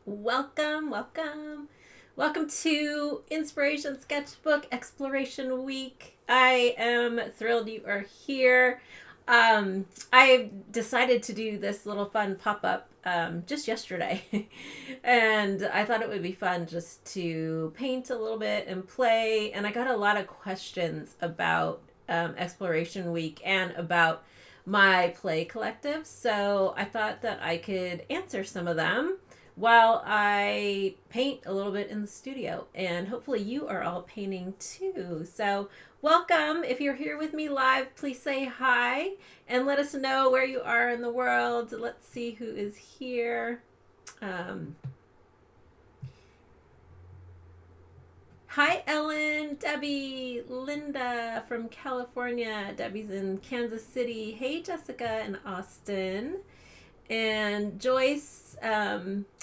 Welcome, welcome. Welcome to Inspiration Sketchbook Exploration Week. I am thrilled you are here. I decided to do this little fun pop-up just yesterday. And I thought it would be fun just to paint a little bit and play. And I got a lot of questions about Exploration Week and about my play collective. So I thought that I could answer some of them while I paint a little bit in the studio. And hopefully you are all painting too. So welcome. If you're here with me live, please say hi and let us know where you are in the world. Let's see who is here. Hi, Ellen, Debbie, Linda from California. Debbie's in Kansas City. Hey, Jessica in Austin. And Joyce,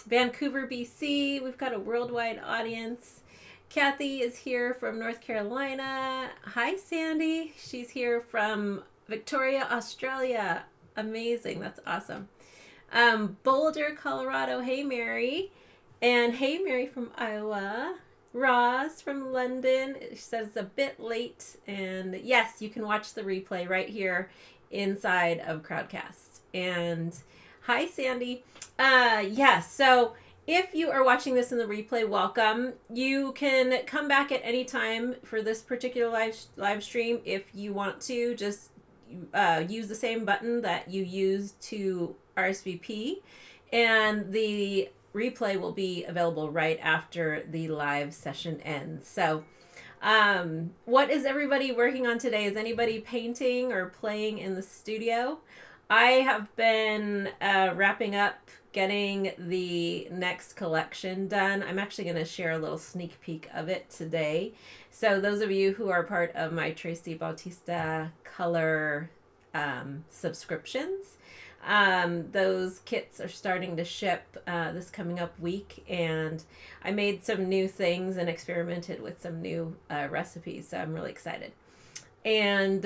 Vancouver, BC. We've got a worldwide audience. Kathy is here from North Carolina. Hi, Sandy. She's here from Victoria, Australia. Amazing. That's awesome. Boulder, Colorado. Hey, Mary. And hey, Mary from Iowa. Roz from London. She says it's a bit late. And yes, you can watch the replay right here inside of Crowdcast. And hi, Sandy. So if you are watching this in the replay, welcome. You can come back at any time for this particular live stream if you want to. Just use the same button that you used to RSVP, and the replay will be available right after the live session ends. So what is everybody working on today? Is anybody painting or playing in the studio? I have been wrapping up getting the next collection done. I'm actually going to share a little sneak peek of it today. So those of you who are part of my Traci Bautista color subscriptions, those kits are starting to ship this coming up week, and I made some new things and experimented with some new recipes, so I'm really excited. And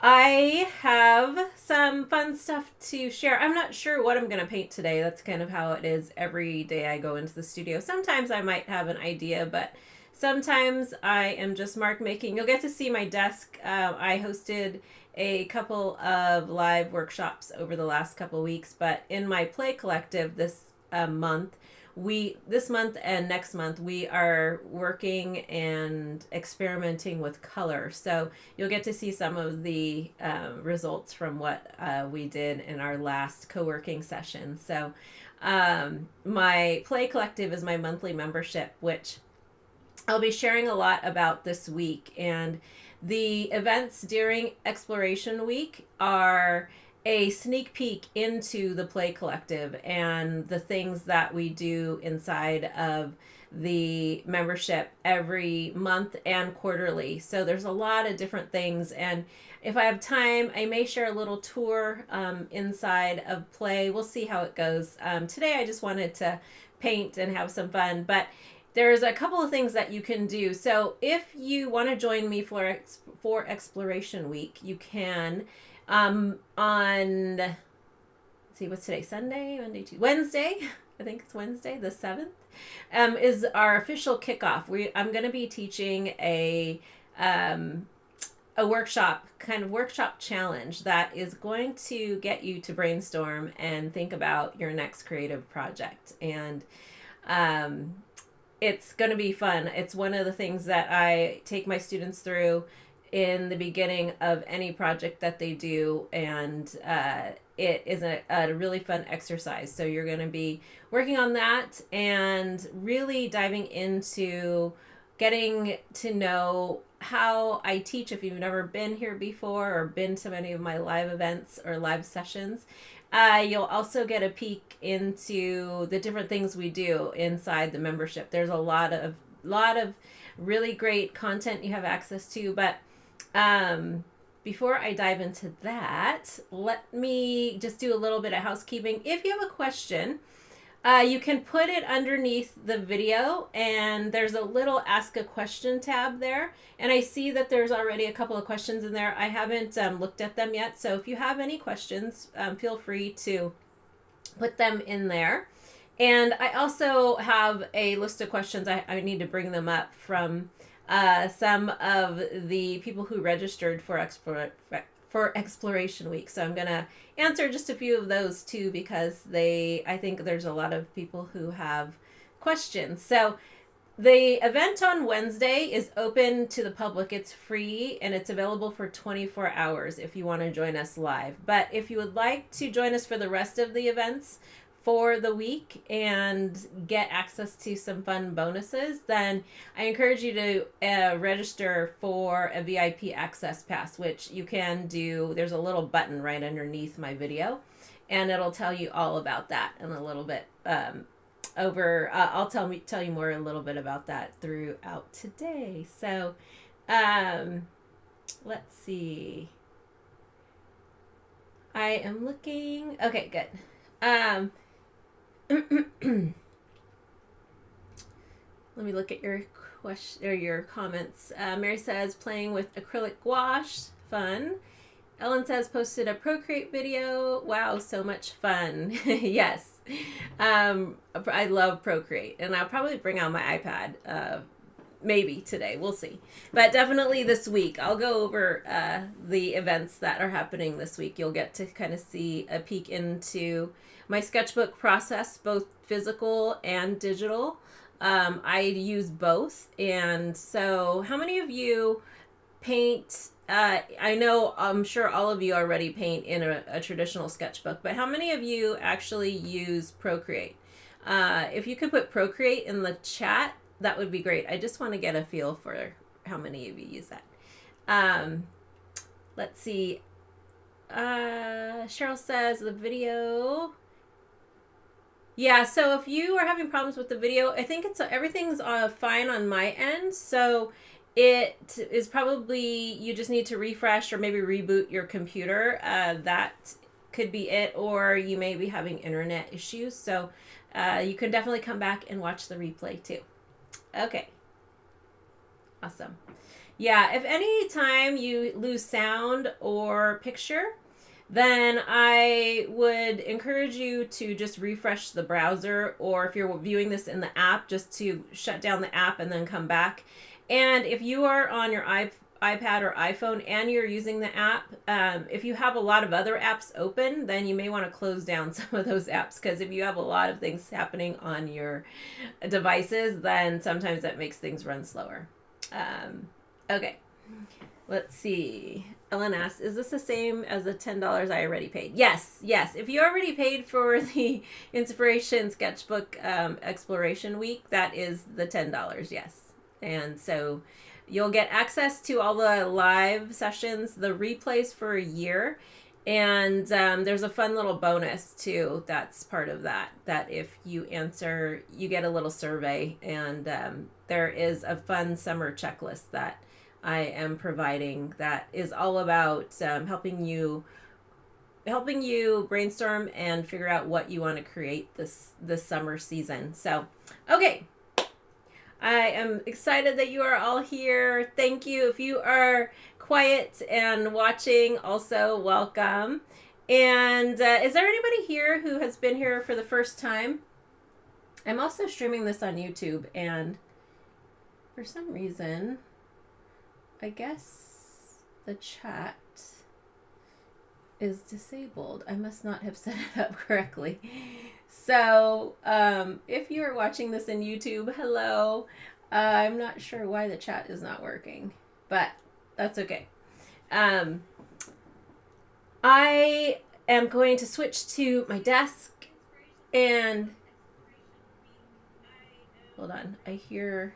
I have some fun stuff to share. I'm not sure what I'm going to paint today. That's kind of how it is every day I go into the studio. Sometimes I might have an idea, but sometimes I am just mark making. You'll get to see my desk. I hosted a couple of live workshops over the last couple of weeks, but in my play collective this month and next month we are working and experimenting with color, so you'll get to see some of the results from what we did in our last co-working session. So my play collective is my monthly membership, which I'll be sharing a lot about this week. And the events during Exploration Week are a sneak peek into the play collective and the things that we do inside of the membership every month and quarterly. So there's a lot of different things, and if I have time, I may share a little tour inside of play. We'll see how it goes. Today I just wanted to paint and have some fun, but there's a couple of things that you can do. So if you want to join me for Exploration Week, you can on, let's see, what's today? Sunday, Monday, Tuesday, Wednesday. I think it's Wednesday, the 7th, is our official kickoff. I'm going to be teaching a workshop challenge that is going to get you to brainstorm and think about your next creative project. And it's going to be fun. It's one of the things that I take my students through in the beginning of any project that they do, and it is a really fun exercise. So you're going to be working on that and really diving into getting to know how I teach. If you've never been here before or been to many of my live events or live sessions, you'll also get a peek into the different things we do inside the membership. There's a lot of really great content you have access to, but before I dive into that, let me just do a little bit of housekeeping. If you have a question, you can put it underneath the video, and there's a little ask a question tab there, and I see that there's already a couple of questions in there. I haven't looked at them yet, so if you have any questions, feel free to put them in there. And I also have a list of questions. I need to bring them up from some of the people who registered for Exploration Week. So I'm going to answer just a few of those too, because I think there's a lot of people who have questions. So the event on Wednesday is open to the public. It's free and it's available for 24 hours if you want to join us live. But if you would like to join us for the rest of the events for the week and get access to some fun bonuses, then I encourage you to register for a VIP access pass, which you can do. There's a little button right underneath my video, and it'll tell you all about that in a little bit. I'll tell you more a little bit about that throughout today. So, let's see. I am looking. Okay, good. Let me look at your question or your comments. Mary says playing with acrylic gouache, fun. Ellen says posted a Procreate video. Wow, so much fun. Yes. I love Procreate, and I'll probably bring out my iPad maybe today. We'll see. But definitely this week. I'll go over the events that are happening this week. You'll get to kind of see a peek into my sketchbook process, both physical and digital. I use both. And so how many of you paint? I'm sure all of you already paint in a traditional sketchbook, but how many of you actually use Procreate? If you could put Procreate in the chat, that would be great. I just want to get a feel for how many of you use that. Let's see. Cheryl says the video. Yeah, so if you are having problems with the video, I think everything's fine on my end. So it is probably, you just need to refresh or maybe reboot your computer. That could be it, or you may be having internet issues. So you can definitely come back and watch the replay too. Okay. Awesome. Yeah, if any time you lose sound or picture, then I would encourage you to just refresh the browser, or if you're viewing this in the app, just to shut down the app and then come back. And if you are on your iPad or iPhone and you're using the app, if you have a lot of other apps open, then you may want to close down some of those apps, because if you have a lot of things happening on your devices, then sometimes that makes things run slower. Okay, let's see. Ellen asks, is this the same as the $10 I already paid? Yes. If you already paid for the Inspiration Sketchbook Exploration Week, that is the $10, yes. And so you'll get access to all the live sessions, the replays for a year, and there's a fun little bonus too that's part of that if you answer, you get a little survey, and there is a fun summer checklist that I am providing that is all about helping you brainstorm and figure out what you want to create this summer season. So, okay. I am excited that you are all here. Thank you. If you are quiet and watching, also welcome. And is there anybody here who has been here for the first time? I'm also streaming this on YouTube, and for some reason, I guess the chat is disabled. I must not have set it up correctly. So if you are watching this in YouTube, hello. I'm not sure why the chat is not working, but that's okay. I am going to switch to my desk, and hold on. I hear...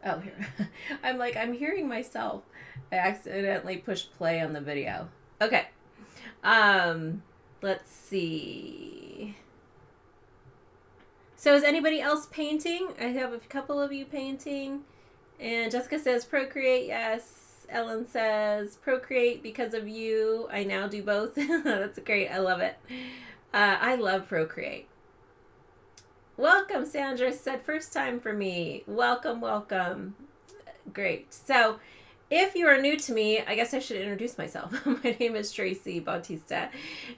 Oh, here. I'm hearing myself. I accidentally pushed play on the video. Okay. Let's see. So is anybody else painting? I have a couple of you painting. And Jessica says Procreate, yes. Ellen says Procreate because of you. I now do both. That's great. I love it. I love Procreate. Welcome, Sandra said first time for me. Welcome. Great. So If you are new to me, I guess I should introduce myself. My name is Traci Bautista,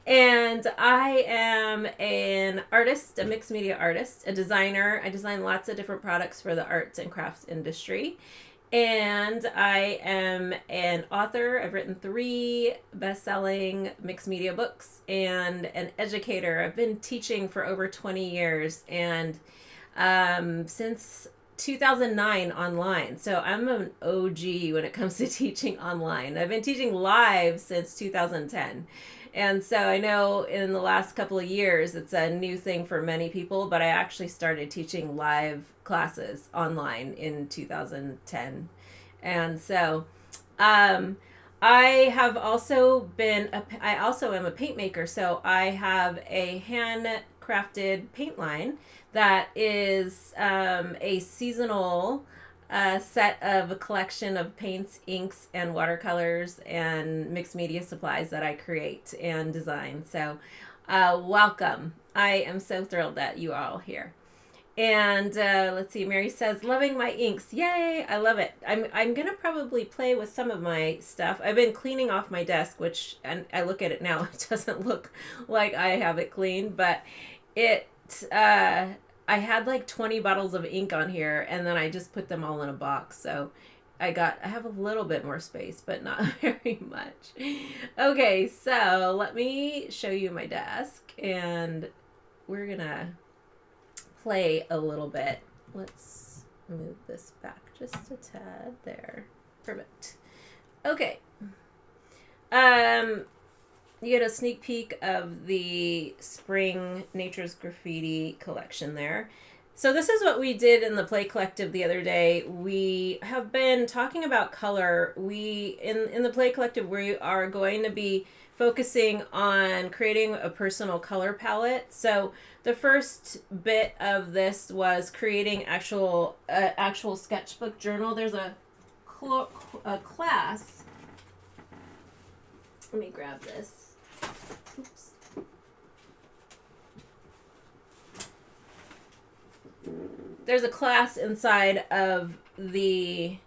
and I am an artist, a mixed media artist, a designer. I design lots of different products for the arts and crafts industry. And I am an author. I've written 3 best-selling mixed media books and an educator. I've been teaching for over 20 years and since 2009 online. So I'm an OG when it comes to teaching online. I've been teaching live since 2010. And so I know in the last couple of years, it's a new thing for many people, but I actually started teaching live classes online in 2010. And so, I have also been, I also am a paint maker. So I have a handcrafted paint line that is a seasonal set of a collection of paints, inks, and watercolors and mixed media supplies that I create and design. So welcome. I am so thrilled that you are all here. And let's see, Mary says, loving my inks. Yay, I love it. I'm going to probably play with some of my stuff. I've been cleaning off my desk, which, and I look at it now, it doesn't look like I have it clean, but it, I had like 20 bottles of ink on here, and then I just put them all in a box. So I have a little bit more space, but not very much. Okay, so let me show you my desk, and we're going to play a little bit. Let's move this back just a tad there. Perfect. Okay. You get a sneak peek of the spring Nature's Graffiti collection there. So this is what we did in the Play Collective the other day. We have been talking about color. In the Play Collective, we are going to be focusing on creating a personal color palette. So the first bit of this was creating actual sketchbook journal. There's a class. Let me grab this. Oops. There's a class inside of the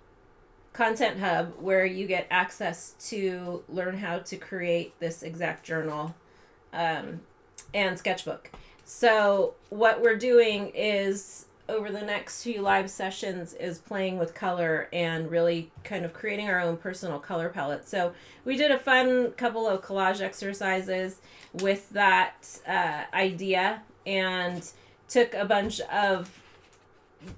Content Hub where you get access to learn how to create this exact journal and sketchbook. So what we're doing is, over the next few live sessions, is playing with color and really kind of creating our own personal color palette. So we did a fun couple of collage exercises with that idea, and took a bunch of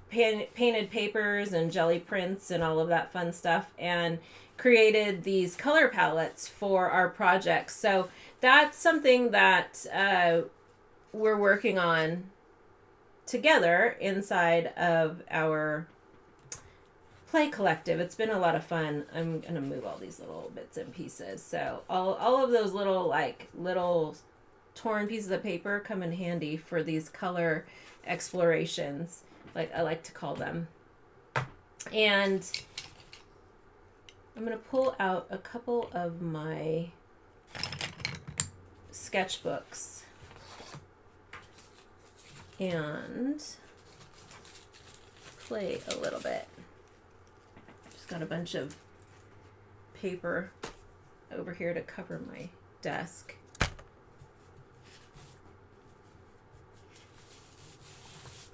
painted papers and jelly prints and all of that fun stuff and created these color palettes for our projects. So that's something that we're working on together inside of our Play Collective. It's been a lot of fun. I'm going to move all these little bits and pieces. So all of those little torn pieces of paper come in handy for these color explorations, like I like to call them. And I'm going to pull out a couple of my sketchbooks and play a little bit. Just got a bunch of paper over here to cover my desk.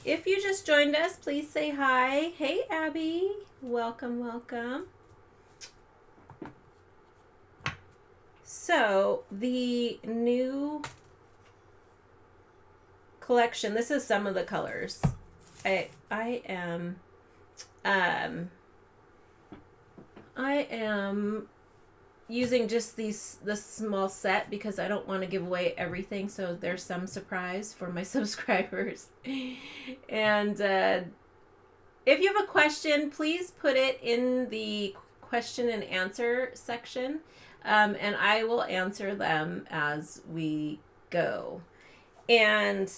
If you just joined us, please say hi. Hey, Abby. Welcome, welcome. So the new collection, this is some of the colors. I am using just this small set because I don't want to give away everything, so there's some surprise for my subscribers. And if you have a question, please put it in the question and answer section, and I will answer them as we go. And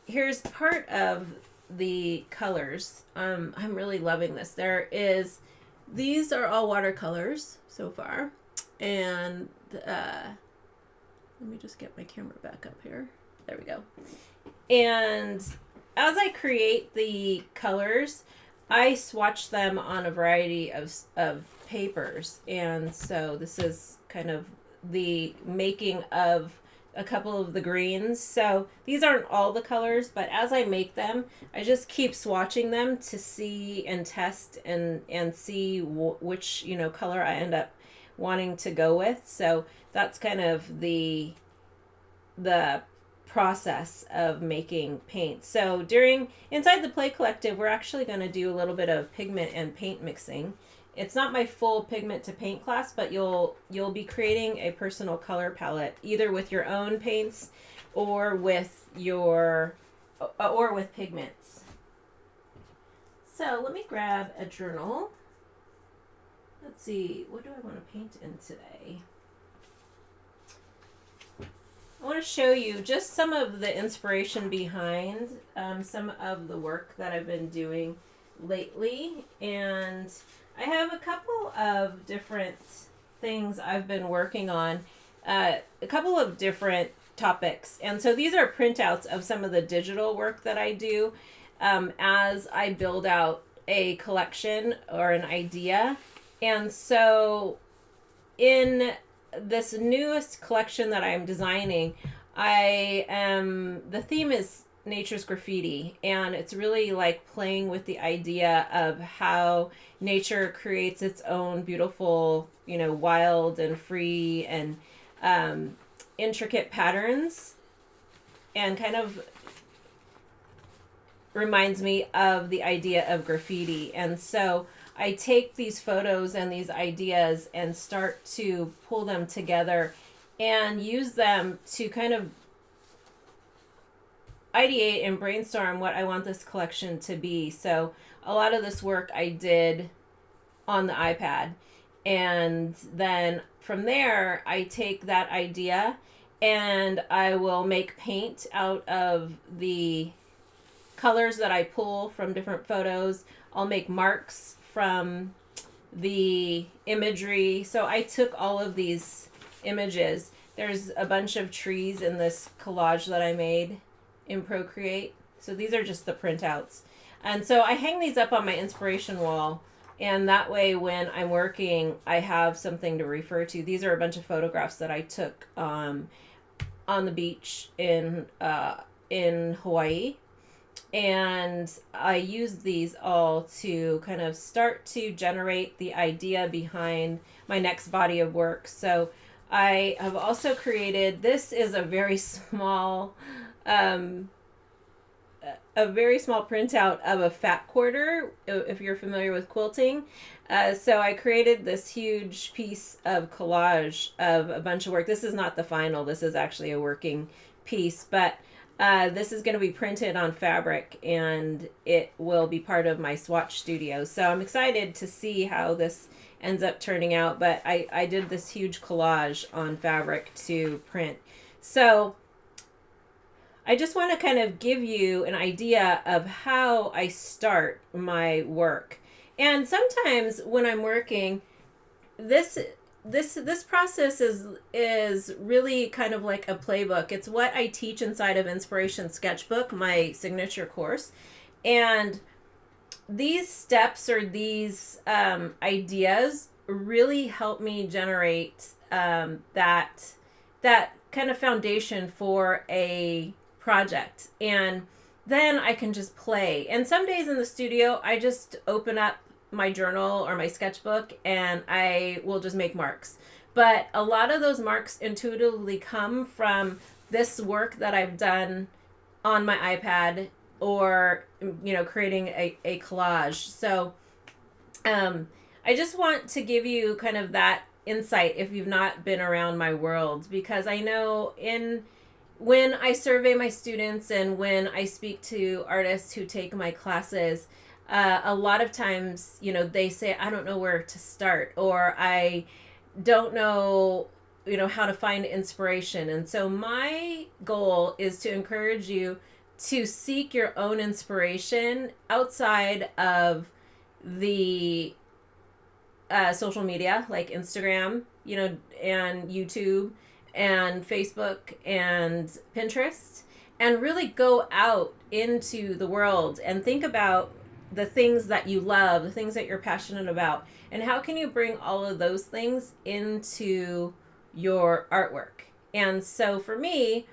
here's part of the colors. I'm really loving this. These are all watercolors so far. And let me just get my camera back up here. There we go. And as I create the colors, I swatch them on a variety of papers. And so this is kind of the making of a couple of the greens. So these aren't all the colors, but as I make them, I just keep swatching them to see and test and see which, you know, color I end up wanting to go with. So that's kind of the process of making paint. So inside the Play Collective, we're actually going to do a little bit of pigment and paint mixing. It's not my full pigment to paint class, but you'll be creating a personal color palette either with your own paints or with pigments. So let me grab a journal. Let's see, what do I want to paint in today? I want to show you just some of the inspiration behind some of the work that I've been doing lately. And I have a couple of different things I've been working on, a couple of different topics. And so these are printouts of some of the digital work that I do as I build out a collection or an idea. And so in this newest collection that I'm designing, the theme is nature's graffiti, and it's really like playing with the idea of how nature creates its own beautiful, you know, wild and free and intricate patterns, and kind of reminds me of the idea of graffiti. And so I take these photos and these ideas and start to pull them together and use them to kind of ideate and brainstorm what I want this collection to be. So a lot of this work I did on the iPad. And then from there, I take that idea and I will make paint out of the colors that I pull from different photos. I'll make marks from the imagery. So I took all of these images. There's a bunch of trees in this collage that I made in Procreate. So these are just the printouts. And so I hang these up on my inspiration wall, and that way when I'm working, I have something to refer to. These are a bunch of photographs that I took on the beach in Hawaii. And I use these all to kind of start to generate the idea behind my next body of work. So I have also created, this is a very small printout of a fat quarter, if you're familiar with quilting. So I created this huge piece of collage of a bunch of work. This is not the final, this is actually a working piece, but this is going to be printed on fabric and it will be part of my swatch studio. So I'm excited to see how this ends up turning out, but I did this huge collage on fabric to print. So I just want to kind of give you an idea of how I start my work. And sometimes when I'm working, this process is really kind of like a playbook. It's what I teach inside of Inspiration Sketchbook, my signature course. And these steps or these ideas really help me generate that kind of foundation for a project. And then I can just play. And some days in the studio, I just open up my journal or my sketchbook and I will just make marks. But a lot of those marks intuitively come from this work that I've done on my iPad or, you know, creating a collage. So I just want to give you kind of that insight if you've not been around my world, because I know when I survey my students and when I speak to artists who take my classes, a lot of times, you know, they say, I don't know where to start, or I don't know, you know, how to find inspiration. And so my goal is to encourage you to seek your own inspiration outside of the social media like Instagram, you know, and YouTube and Facebook and Pinterest, and really go out into the world and think about the things that you love, the things that you're passionate about, and how can you bring all of those things into your artwork. And so for me,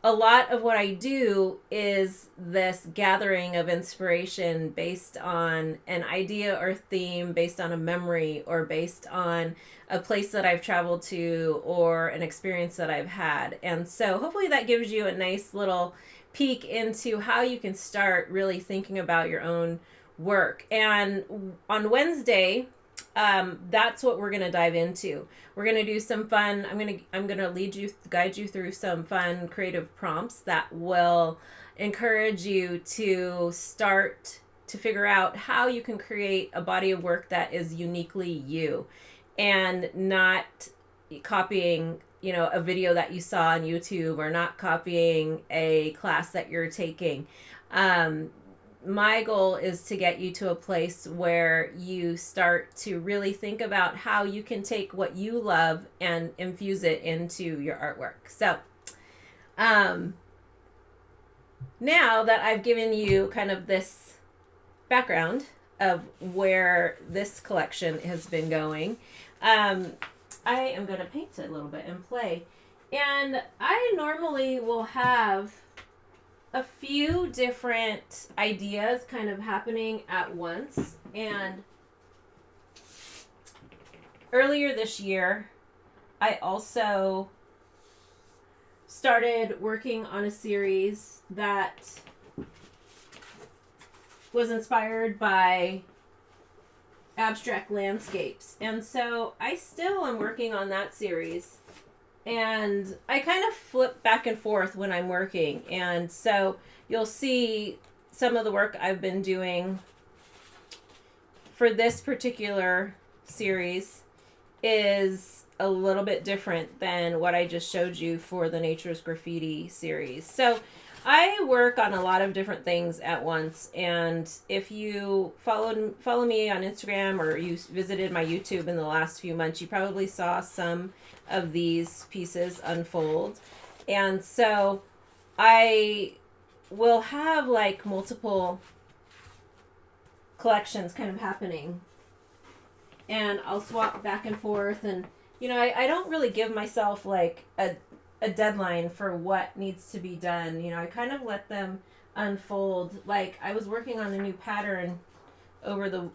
a lot of what I do is this gathering of inspiration based on an idea or theme, based on a memory, or based on a place that I've traveled to or an experience that I've had. And so hopefully that gives you a nice little peek into how you can start really thinking about your own work. And on Wednesday, that's what we're going to dive into. We're going to do some fun. I'm going to guide you through some fun creative prompts that will encourage you to start to figure out how you can create a body of work that is uniquely you and not copying, a video that you saw on YouTube or not copying a class that you're taking. My goal is to get you to a place where you start to really think about how you can take what you love and infuse it into your artwork. So, now that I've given you kind of this background of where this collection has been going, I am going to paint a little bit and play. And I normally will have a few different ideas kind of happening at once. And earlier this year, I also started working on a series that was inspired by abstract landscapes. And so I still am working on that series. And I kind of flip back and forth when I'm working. And so you'll see some of the work I've been doing for this particular series is a little bit different than what I just showed you for the Nature's Graffiti series. So I work on a lot of different things at once. And if you follow me on Instagram or you visited my YouTube in the last few months, you probably saw some of these pieces unfold. And so I will have like multiple collections kind of happening, and I'll swap back and forth. And I don't really give myself like a deadline for what needs to be done. I kind of let them unfold. Like I was working on a new pattern over the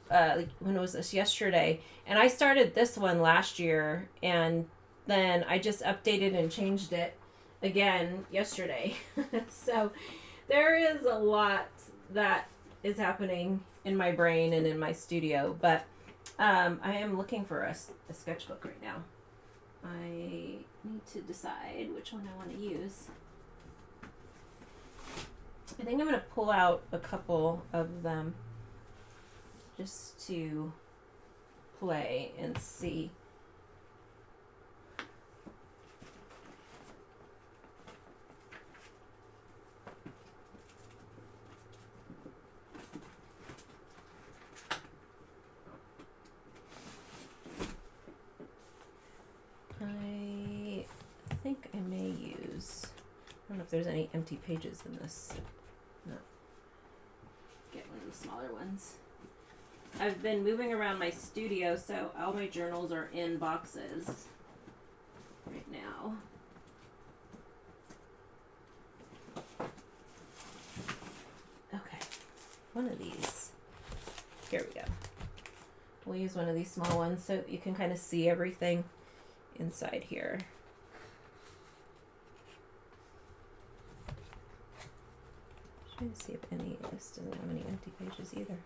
when was this, yesterday, and I started this one last year, and then I just updated and changed it again yesterday. So there is a lot that is happening in my brain and in my studio, but I am looking for a sketchbook right now. I need to decide which one I want to use. I think I'm going to pull out a couple of them just to play and see. I think I may use, I don't know if there's any empty pages in this. No. Get one of the smaller ones. I've been moving around my studio, so all my journals are in boxes right now. Okay, one of these. Here we go. We'll use one of these small ones so you can kind of see everything inside here. Trying to see if any of this doesn't have any empty pages either.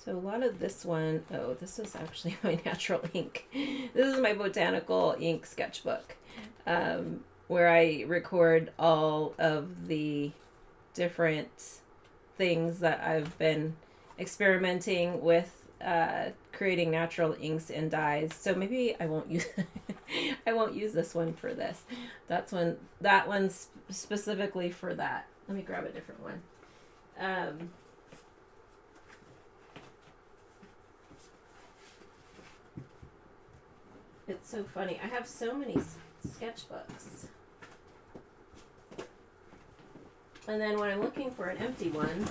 So a lot of this one, oh, this is actually my natural ink. This is my botanical ink sketchbook, where I record all of the different things that I've been experimenting with, creating natural inks and dyes. So maybe I won't use I won't use this one for this. That one's specifically for that. Let me grab a different one. It's so funny. I have so many sketchbooks. And then when I'm looking for an empty one,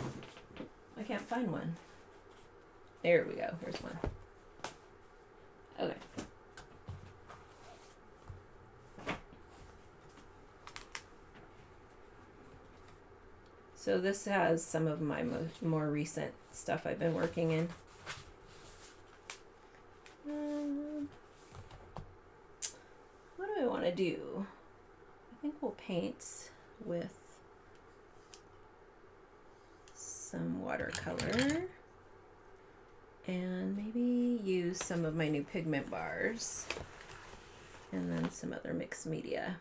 I can't find one. There we go. Here's one. Okay. So this has some of my more recent stuff I've been working in. What do I want to do? I think we'll paint with some watercolor and maybe use some of my new pigment bars and then some other mixed media.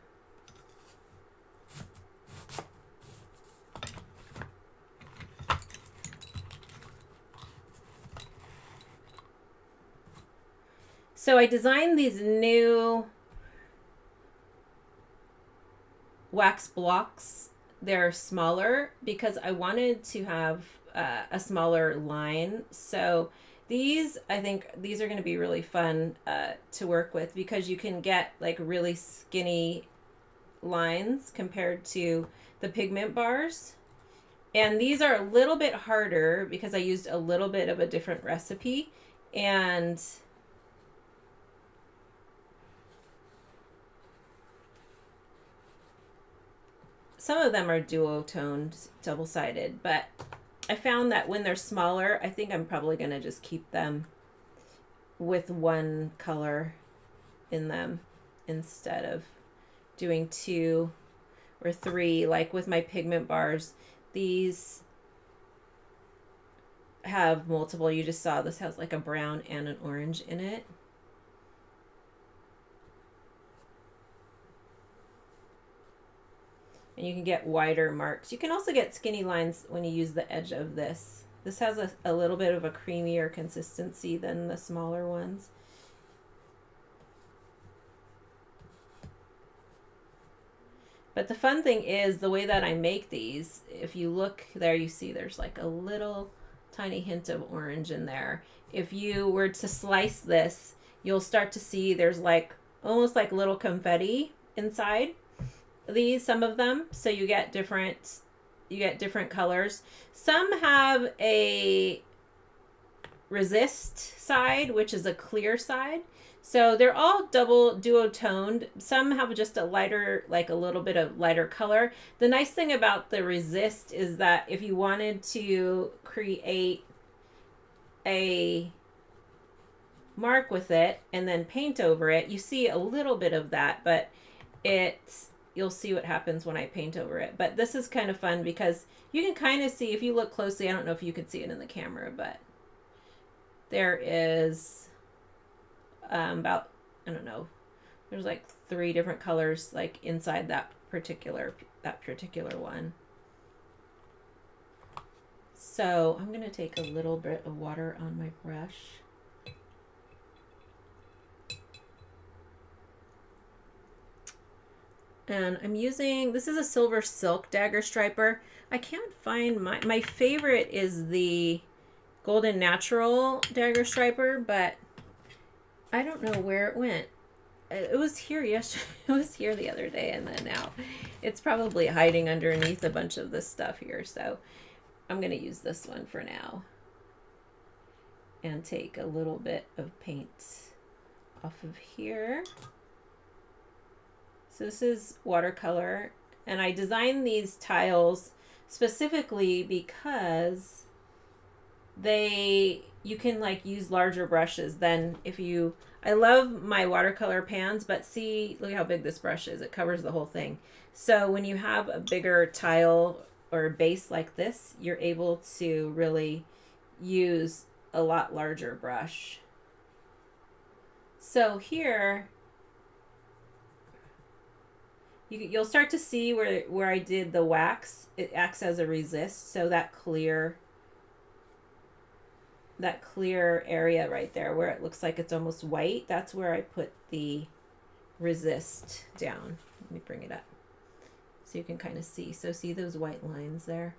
So I designed these new wax blocks. They're smaller because I wanted to have a smaller line. So these, I think these are going to be really fun to work with because you can get like really skinny lines compared to the pigment bars. And these are a little bit harder because I used a little bit of a different recipe, and some of them are duotoned, double-sided, but I found that when they're smaller, I think I'm probably going to just keep them with one color in them instead of doing 2 or 3. Like with my pigment bars, these have multiple. You just saw this has like a brown and an orange in it. And you can get wider marks. You can also get skinny lines when you use the edge of this. This has a little bit of a creamier consistency than the smaller ones. But the fun thing is the way that I make these, if you look there, you see there's like a little tiny hint of orange in there. If you were to slice this, you'll start to see there's like almost like little confetti inside these, some of them. So you get different colors. Some have a resist side, which is a clear side. So they're all duotoned. Some have just a lighter, like a little bit of lighter color. The nice thing about the resist is that if you wanted to create a mark with it and then paint over it, you see a little bit of that, but you'll see what happens when I paint over it. But this is kind of fun because you can kind of see, if you look closely, I don't know if you can see it in the camera, but there is about, I don't know, there's like 3 different colors like inside that particular one. So I'm going to take a little bit of water on my brush. And I'm using, this is a silver silk dagger striper. I can't find my favorite is the golden natural dagger striper, but I don't know where it went. It was here yesterday. It was here the other day, and then now it's probably hiding underneath a bunch of this stuff here. So I'm going to use this one for now and take a little bit of paint off of here. So this is watercolor, and I designed these tiles specifically because you can like use larger brushes than if you, I love my watercolor pans, but see, look how big this brush is. It covers the whole thing. So when you have a bigger tile or base like this, you're able to really use a lot larger brush. So here, you'll start to see where I did the wax. It acts as a resist, so that clear area right there where it looks like it's almost white, that's where I put the resist down. Let me bring it up so you can kind of see. So see those white lines there?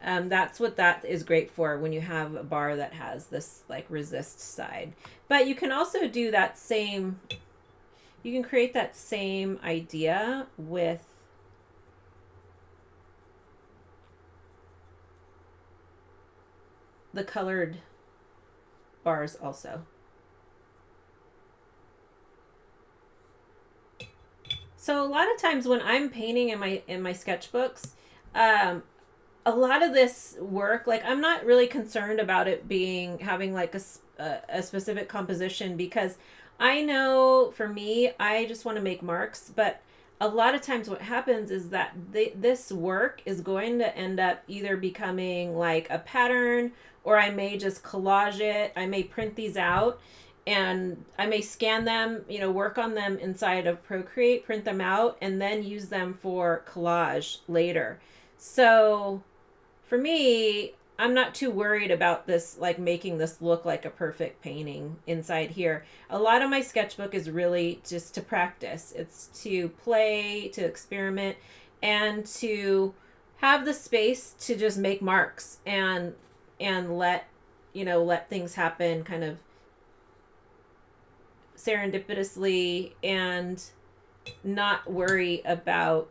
That's what that is great for when you have a bar that has this like resist side. But you can also do that same, you can create that same idea with the colored bars also. So a lot of times when I'm painting in my sketchbooks, a lot of this work, like I'm not really concerned about it having like a specific composition, because I know for me, I just want to make marks. But a lot of times what happens is that this work is going to end up either becoming like a pattern, or I may just collage it. I may print these out and I may scan them, work on them inside of Procreate, print them out, and then use them for collage later. So for me, I'm not too worried about this, like making this look like a perfect painting inside here. A lot of my sketchbook is really just to practice. It's to play, to experiment, and to have the space to just make marks and let things happen kind of serendipitously, and not worry about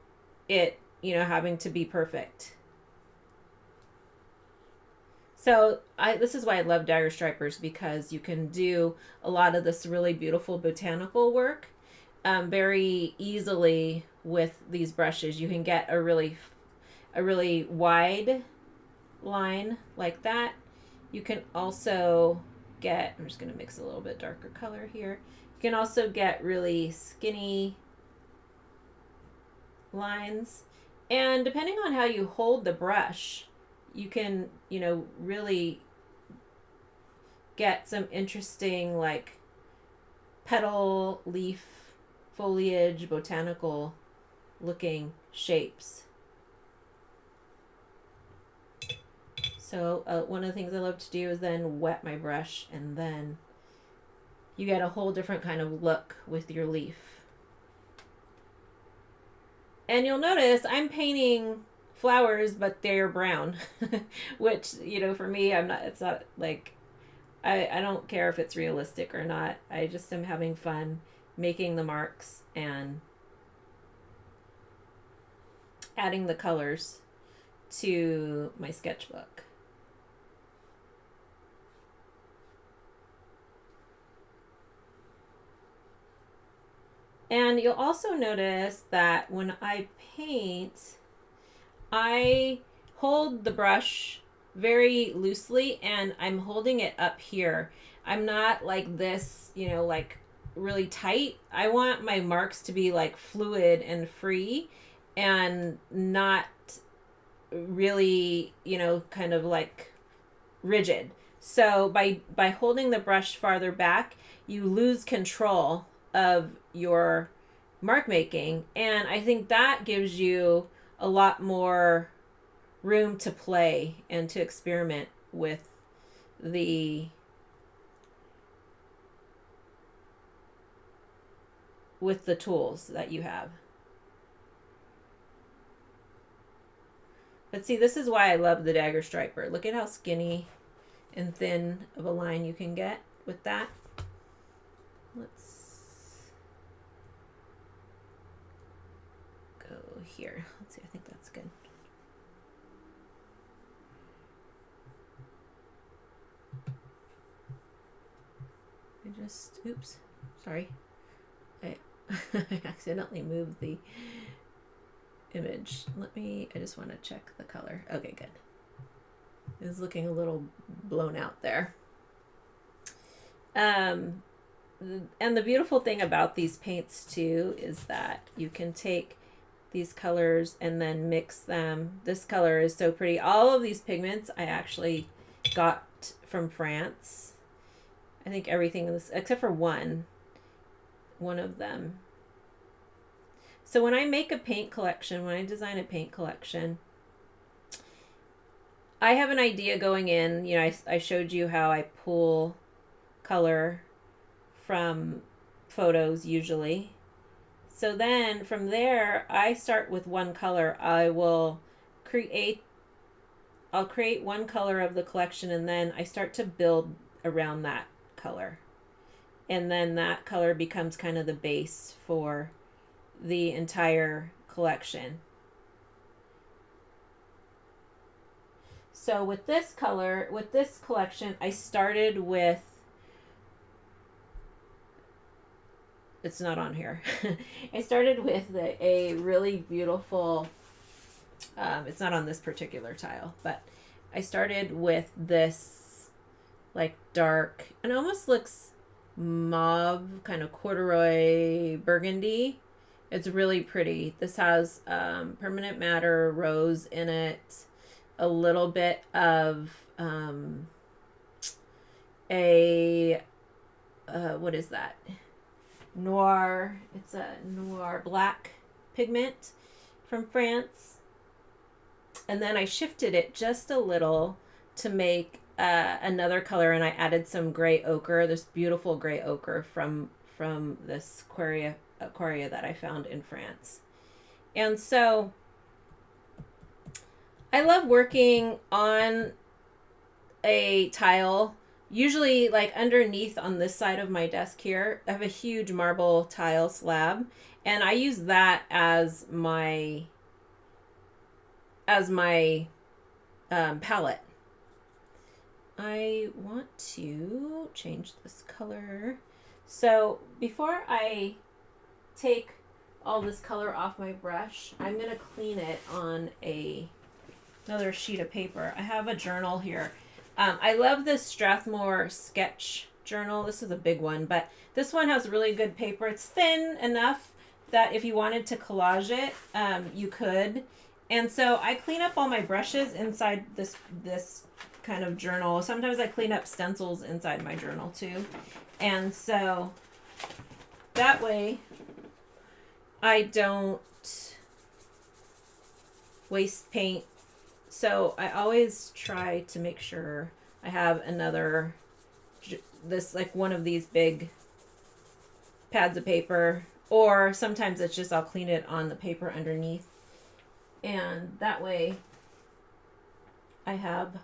it, having to be perfect. So this is why I love dagger stripers, because you can do a lot of this really beautiful botanical work very easily with these brushes. You can get a really wide line like that. You can also get, I'm just going to mix a little bit darker color here. You can also get really skinny lines. And depending on how you hold the brush, you can, really get some interesting like petal, leaf, foliage, botanical looking shapes. So one of the things I love to do is then wet my brush, and then you get a whole different kind of look with your leaf. And you'll notice I'm painting flowers, but they're brown, which, for me, it's not like, I don't care if it's realistic or not. I just am having fun making the marks and adding the colors to my sketchbook. And you'll also notice that when I paint, I hold the brush very loosely, and I'm holding it up here. I'm not like this, like really tight. I want my marks to be like fluid and free, and not really, kind of like rigid. So by holding the brush farther back, you lose control of your mark making, and I think that gives you a lot more room to play and to experiment with the tools that you have. But see, this is why I love the dagger striper. Look at how skinny and thin of a line you can get with that. Let's go here. Let's see, I think that's good. Oops, sorry. I accidentally moved the image. I just want to check the color. Okay, good. It was looking a little blown out there. And the beautiful thing about these paints too is that you can take these colors and then mix them. This color is so pretty. All of these pigments I actually got from France. I think everything is, except for one of them. So when I make a paint collection, when I design a paint collection, I have an idea going in. I showed you how I pull color from photos usually. So then from there, I start with one color. I'll create one color of the collection, and then I start to build around that color. And then that color becomes kind of the base for the entire collection. So with this color, with this collection, I started with, it's not on here. I started with a really beautiful, it's not on this particular tile, but I started with this like dark, and it almost looks mauve, kind of corduroy burgundy. It's really pretty. This has permanent matter rose in it, a little bit of what is that? Noir. It's a noir black pigment from France. And then I shifted it just a little to make another color, and I added some gray ochre, this beautiful gray ochre from this aquaria that I found in France. And so I love working on a tile, usually like underneath on this side of my desk here. I have a huge marble tile slab, and I use that as my palette. I want to change this color. So before I take all this color off my brush, I'm going to clean it on another sheet of paper. I have a journal here. I love this Strathmore sketch journal. This is a big one, but this one has really good paper. It's thin enough that if you wanted to collage it, you could. And so I clean up all my brushes inside this kind of journal. Sometimes I clean up stencils inside my journal too. And so that way I don't waste paint. So I always try to make sure I have this like one of these big pads of paper, or sometimes it's just I'll clean it on the paper underneath. And that way I have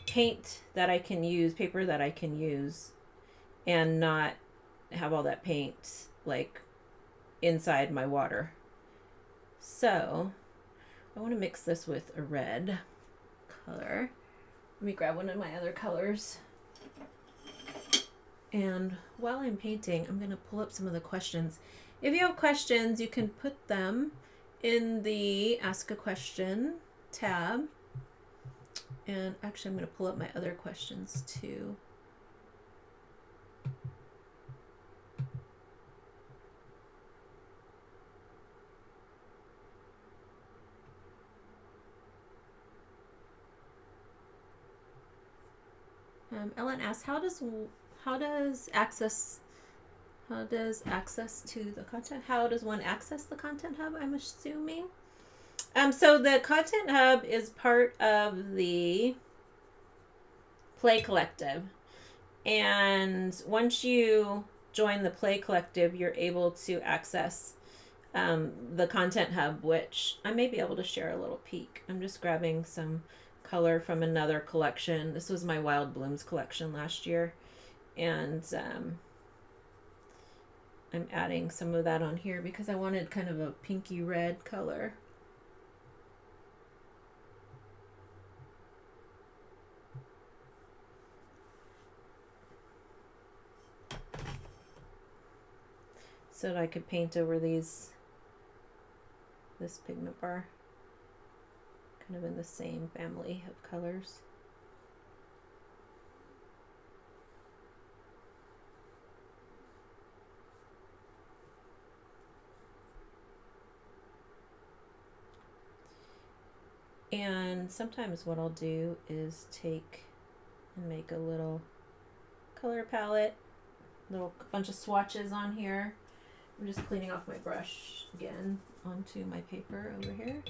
paint that I can use, paper that I can use, and not have all that paint like inside my water. So I want to mix this with a red color. Let me grab one of my other colors. And while I'm painting, I'm going to pull up some of the questions. If you have questions, you can put them in the Ask a Question tab. And actually, I'm going to pull up my other questions too. Ellen asks, how does access to the content? How does one access the Content Hub? I'm assuming. So the Content Hub is part of the Play Collective, and once you join the Play Collective, you're able to access the Content Hub, which I may be able to share a little peek. I'm just grabbing some color from another collection. This was my Wild Blooms collection last year, and I'm adding some of that on here because I wanted kind of a pinky red color. So that I could paint over this pigment bar, kind of in the same family of colors. And sometimes what I'll do is take and make a little color palette, little bunch of swatches on here. I'm just cleaning off my brush again onto my paper over here.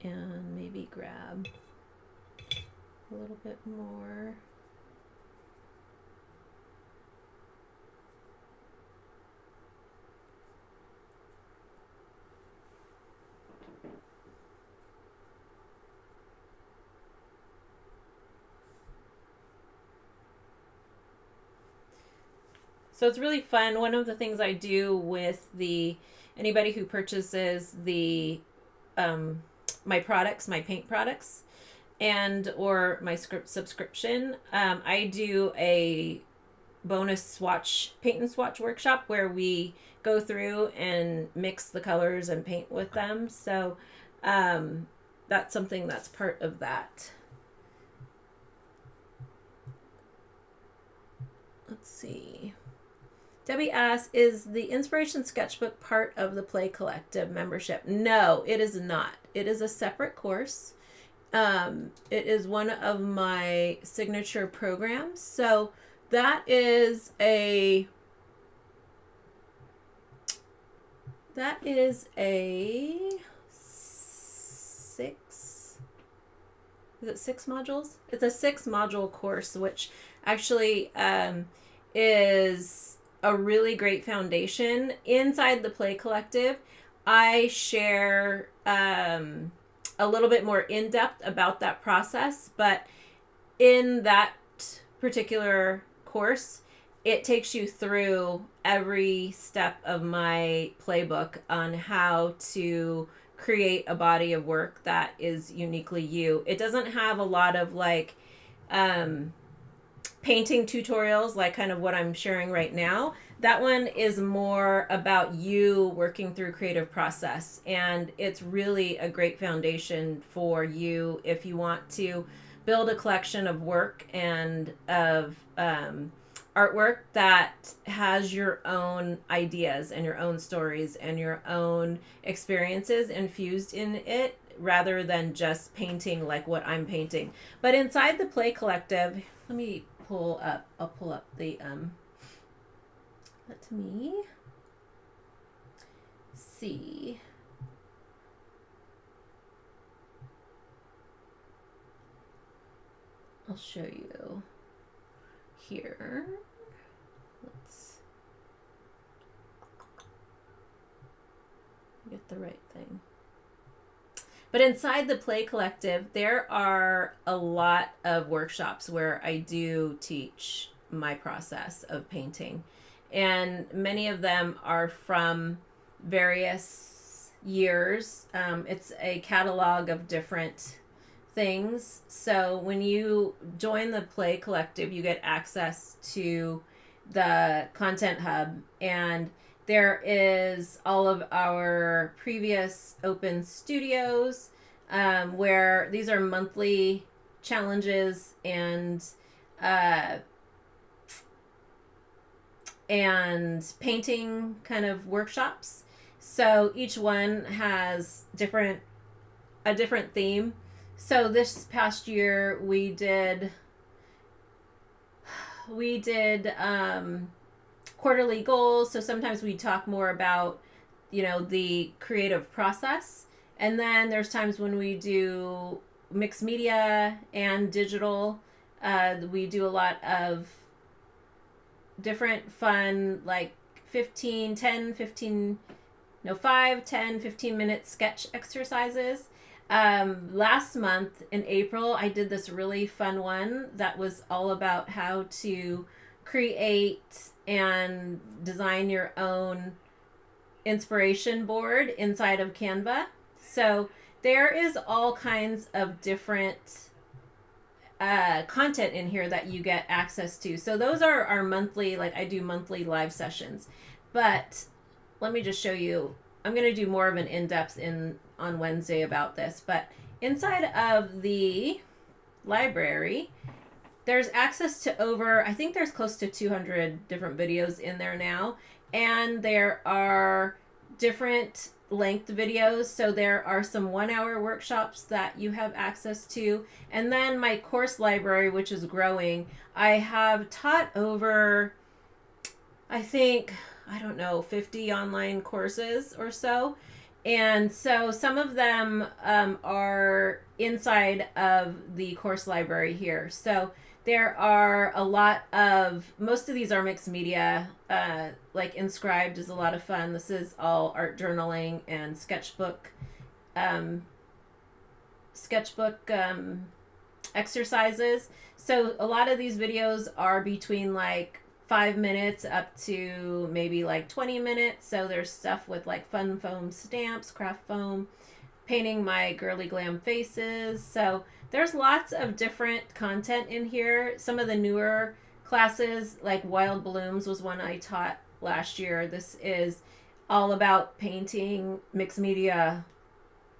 And maybe grab a little bit more. So it's really fun. One of the things I do with anybody who purchases my products, my paint products, and or my script subscription, I do a bonus paint and swatch workshop where we go through and mix the colors and paint with them. So that's something that's part of that. Let's see. Debbie asks, is the Inspiration Sketchbook part of the Play Collective membership? No, it is not. It is a separate course. It is one of my signature programs. So that is a 6 modules? It's a 6-module course, which actually is a really great foundation. Inside the Play Collective, I share a little bit more in depth about that process, but in that particular course, it takes you through every step of my playbook on how to create a body of work that is uniquely you. It doesn't have a lot of like painting tutorials like kind of what I'm sharing right now. That one is more about you working through creative process, and it's really a great foundation for you if you want to build a collection of work and of artwork that has your own ideas and your own stories and your own experiences infused in it, rather than just painting like what I'm painting. But inside the Play Collective, I'll pull up the let me see. I'll show you here. Let's get the right thing. But inside the Play Collective, there are a lot of workshops where I do teach my process of painting. And many of them are from various years. It's a catalog of different things. So when you join the Play Collective, you get access to the Content Hub, and there is all of our previous open studios, where these are monthly challenges and painting kind of workshops. So each one has a different theme. So this past year we did quarterly goals. So sometimes we talk more about, the creative process. And then there's times when we do mixed media and digital. We do a lot of different fun, like 5, 10, 15 minute sketch exercises. Last month in April, I did this really fun one that was all about how to create and design your own inspiration board inside of Canva. So there is all kinds of different content in here that you get access to. So those are our monthly, I do monthly live sessions. But let me just show you. I'm going to do more of an in-depth on Wednesday about this. But inside of the library, there's access to I think there's close to 200 different videos in there now. And there are different length videos. So there are some 1-hour workshops that you have access to. And then my course library, which is growing, I have taught over, I think, 50 online courses or so. And so some of them are inside of the course library here. So there are most of these are mixed media, like Inscribed is a lot of fun. This is all art journaling and sketchbook exercises. So a lot of these videos are between 5 minutes up to maybe like 20 minutes. So there's stuff with like fun foam stamps, craft foam, painting my girly glam faces. So there's lots of different content in here. Some of the newer classes, like Wild Blooms was one I taught last year. This is all about painting mixed media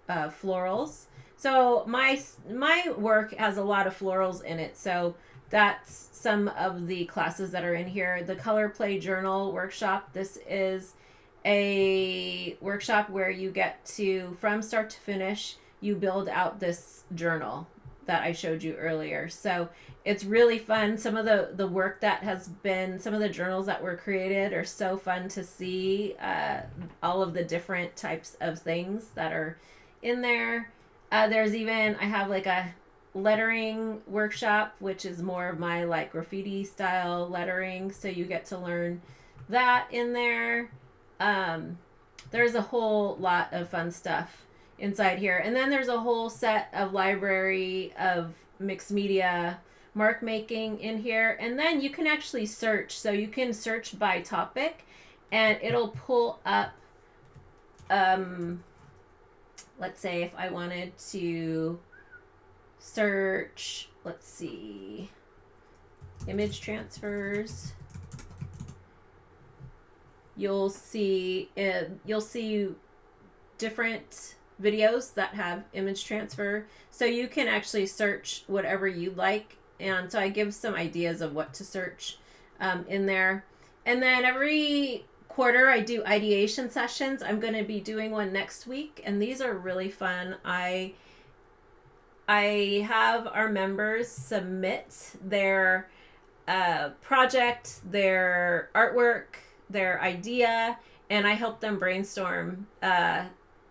florals. So my work has a lot of florals in it. So that's some of the classes that are in here. The Color Play Journal workshop. This is a workshop where you get to, from start to finish, you build out this journal that I showed you earlier. So it's really fun. Some of the work that has been, some of the journals that were created are so fun to see, all of the different types of things that are in there. There's even, I have like a lettering workshop, which is more of my like graffiti style lettering. So you get to learn that in there. There's a whole lot of fun stuff inside here. And then there's a whole set of library of mixed media mark making in here. And then you can actually search. So you can search by topic and it'll pull up, let's say if I wanted to search, let's see, image transfers, you'll see different videos that have image transfer. So you can actually search whatever you like. And so I give some ideas of what to search in there. And then every quarter I do ideation sessions. I'm going to be doing one next week, and these are really fun. I have our members submit their project, their artwork, their idea, and I help them brainstorm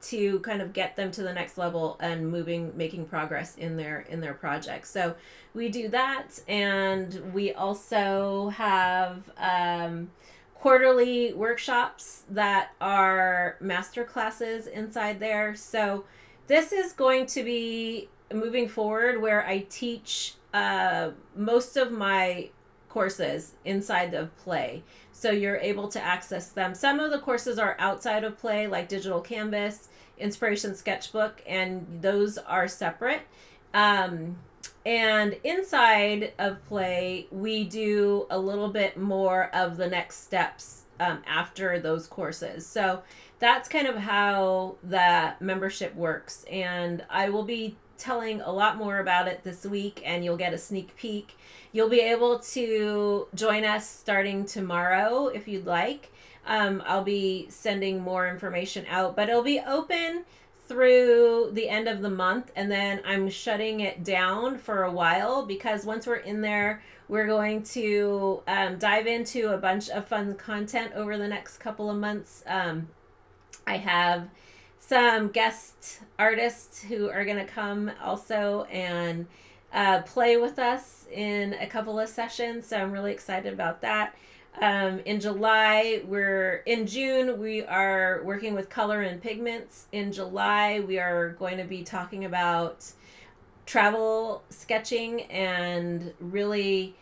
to kind of get them to the next level and making progress in their project. So we do that, and we also have quarterly workshops that are master classes inside there. So this is going to be moving forward where I teach most of my courses inside of Play. So you're able to access them. Some of the courses are outside of Play, like Digital Canvas, Inspiration Sketchbook, and those are separate. And inside of Play, we do a little bit more of the next steps after those courses. So that's kind of how the membership works. And I will be telling a lot more about it this week, and you'll get a sneak peek. You'll be able to join us starting tomorrow if you'd like. I'll be sending more information out, but it'll be open through the end of the month, and then I'm shutting it down for a while, because once we're in there, we're going to dive into a bunch of fun content over the next couple of months. I have some guest artists who are going to come also and play with us in a couple of sessions, so I'm really excited about that. In June, we are working with color and pigments. In July, we are going to be talking about travel sketching and really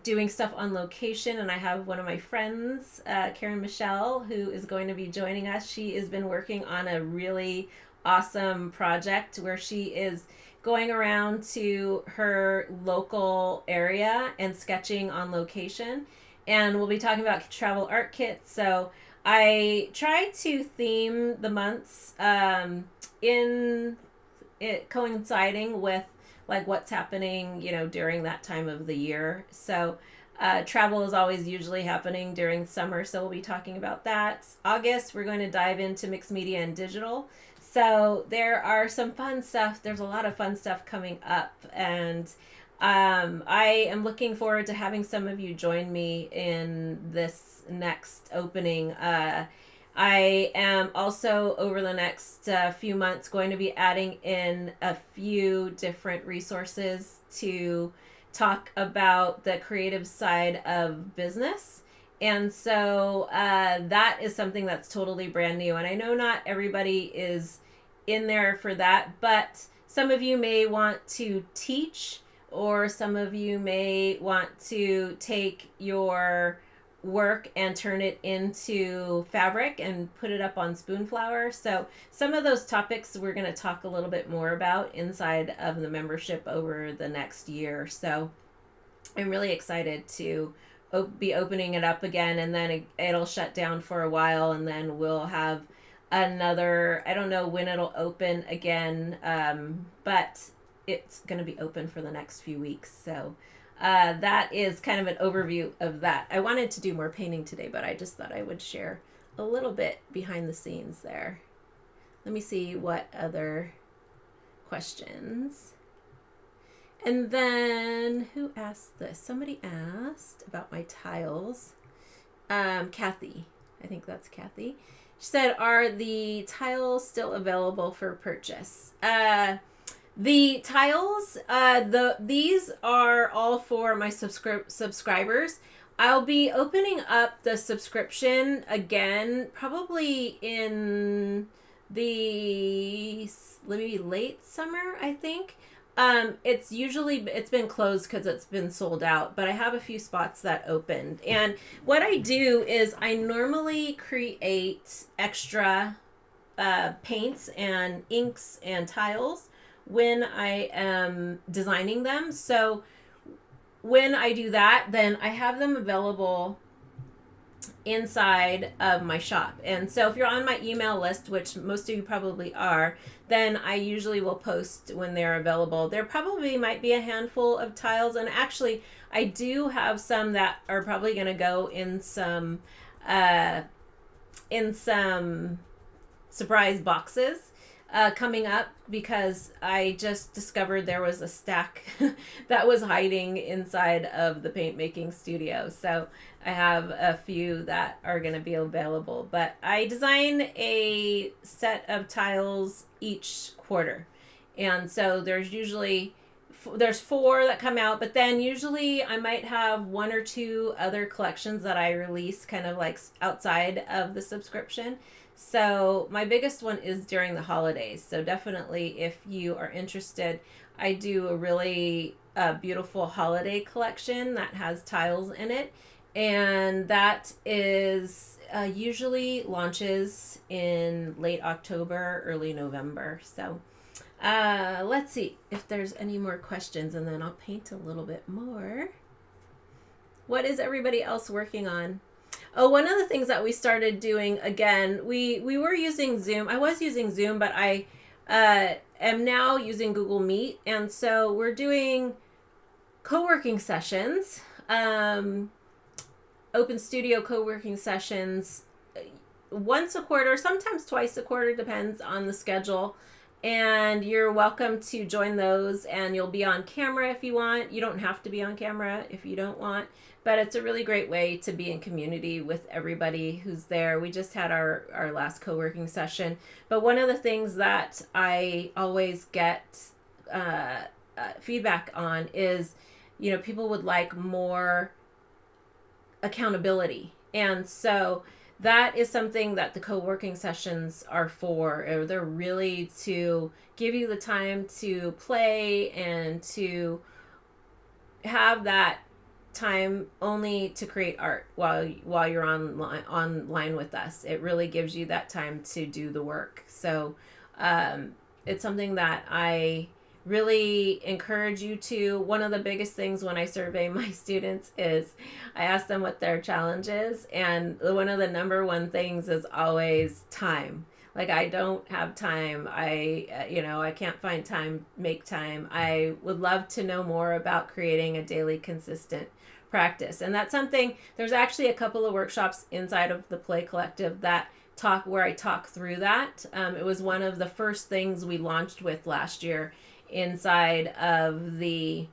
doing stuff on location. And I have one of my friends, Karen Michelle, who is going to be joining us. She has been working on a really awesome project where she is going around to her local area and sketching on location. And we'll be talking about travel art kits. So I try to theme the months in it coinciding with like what's happening, during that time of the year. So travel is always usually happening during summer. So we'll be talking about that. August, we're going to dive into mixed media and digital. So there are some fun stuff. There's a lot of fun stuff coming up, and I am looking forward to having some of you join me in this next opening. I am also, over the next few months, going to be adding in a few different resources to talk about the creative side of business. And so that is something that's totally brand new. And I know not everybody is in there for that, but some of you may want to teach or some of you may want to take your work and turn it into fabric and put it up on Spoonflower. So some of those topics we're going to talk a little bit more about inside of the membership over the next year. So I'm really excited to be opening it up again, and then it'll shut down for a while, and then we'll have another, I don't know when it'll open again, but it's going to be open for the next few weeks. So that is kind of an overview of that. I wanted to do more painting today, but I just thought I would share a little bit behind the scenes there. Let me see what other questions. And then who asked this? Somebody asked about my tiles. Kathy, I think that's Kathy. She said, are the tiles still available for purchase? The tiles, these are all for my subscribers. I'll be opening up the subscription again, probably in the maybe late summer, I think. It's been closed because it's been sold out, but I have a few spots that opened. And what I do is I normally create extra paints and inks and tiles when I am designing them. So when I do that, then I have them available inside of my shop. And so if you're on my email list, which most of you probably are, then I usually will post when they're available. There probably might be a handful of tiles, and actually I do have some that are probably going to go in some surprise boxes coming up, because I just discovered there was a stack that was hiding inside of the paint making studio. So I have a few that are going to be available, but I design a set of tiles each quarter. And so there's 4 that come out, but then usually I might have 1 or 2 other collections that I release kind of like outside of the subscription. So my biggest one is during the holidays. So definitely if you are interested, I do a really beautiful holiday collection that has tiles in it. And that is usually launches in late October, early November. So let's see if there's any more questions, and then I'll paint a little bit more. What is everybody else working on? Oh, one of the things that we started doing again, we were using Zoom. I was using Zoom, but I am now using Google Meet. And so we're doing co-working sessions, open studio co-working sessions once a quarter, sometimes twice a quarter, depends on the schedule. And you're welcome to join those, and you'll be on camera if you want. You don't have to be on camera if you don't want, but it's a really great way to be in community with everybody who's there. We just had our last co-working session, but one of the things that I always get feedback on is, people would like more accountability. And so that is something that the co-working sessions are for. They're really to give you the time to play and to have that time only to create art while you're online with us. It really gives you that time to do the work. So it's something that I really encourage you to. One of the biggest things when I survey my students is I ask them what their challenge is, and one of the number one things is always time. Like, I don't have time. I can't find time, make time. I would love to know more about creating a daily consistent practice. And that's something, there's actually a couple of workshops inside of the Play Collective where I talk through that. It was one of the first things we launched with last year inside of the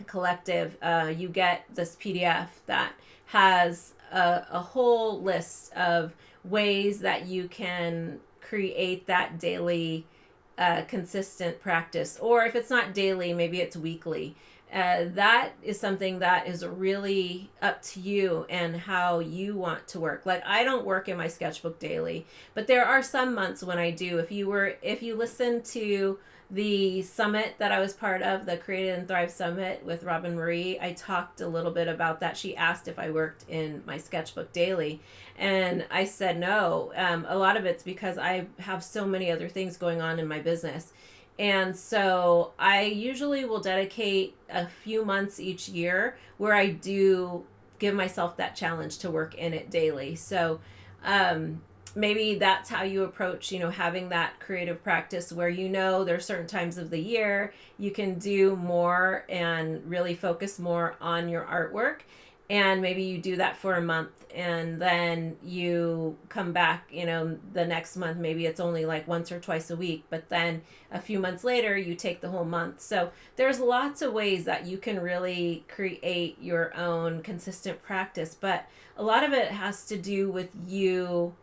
collective. You get this PDF that has a whole list of ways that you can create that daily consistent practice, or if it's not daily, maybe it's weekly. that is something that is really up to you and how you want to work. Like, I don't work in my sketchbook daily, but there are some months when I do. If you listen to the summit that I was part of, the Create and Thrive Summit with Robin Marie, I talked a little bit about that. She asked if I worked in my sketchbook daily, and I said no. A lot of it's because I have so many other things going on in my business. And so I usually will dedicate a few months each year where I do give myself that challenge to work in it daily. So maybe that's how you approach, having that creative practice where there's certain times of the year you can do more and really focus more on your artwork. And maybe you do that for a month and then you come back, the next month, maybe it's only like once or twice a week, but then a few months later you take the whole month. So there's lots of ways that you can really create your own consistent practice, but a lot of it has to do with you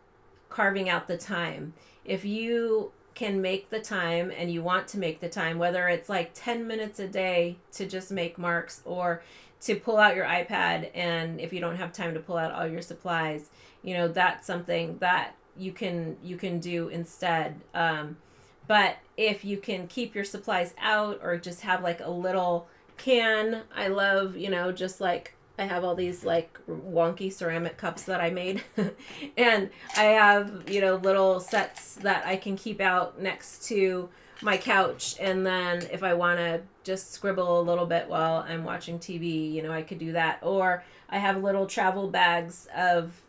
carving out the time. If you can make the time and you want to make the time, whether it's like 10 minutes a day to just make marks or to pull out your iPad, and if you don't have time to pull out all your supplies, that's something that you can do instead. But if you can keep your supplies out or just have like a little can, I love, just like I have all these like wonky ceramic cups that I made and I have, little sets that I can keep out next to my couch, and then if I want to just scribble a little bit while I'm watching TV, I could do that. Or I have little travel bags of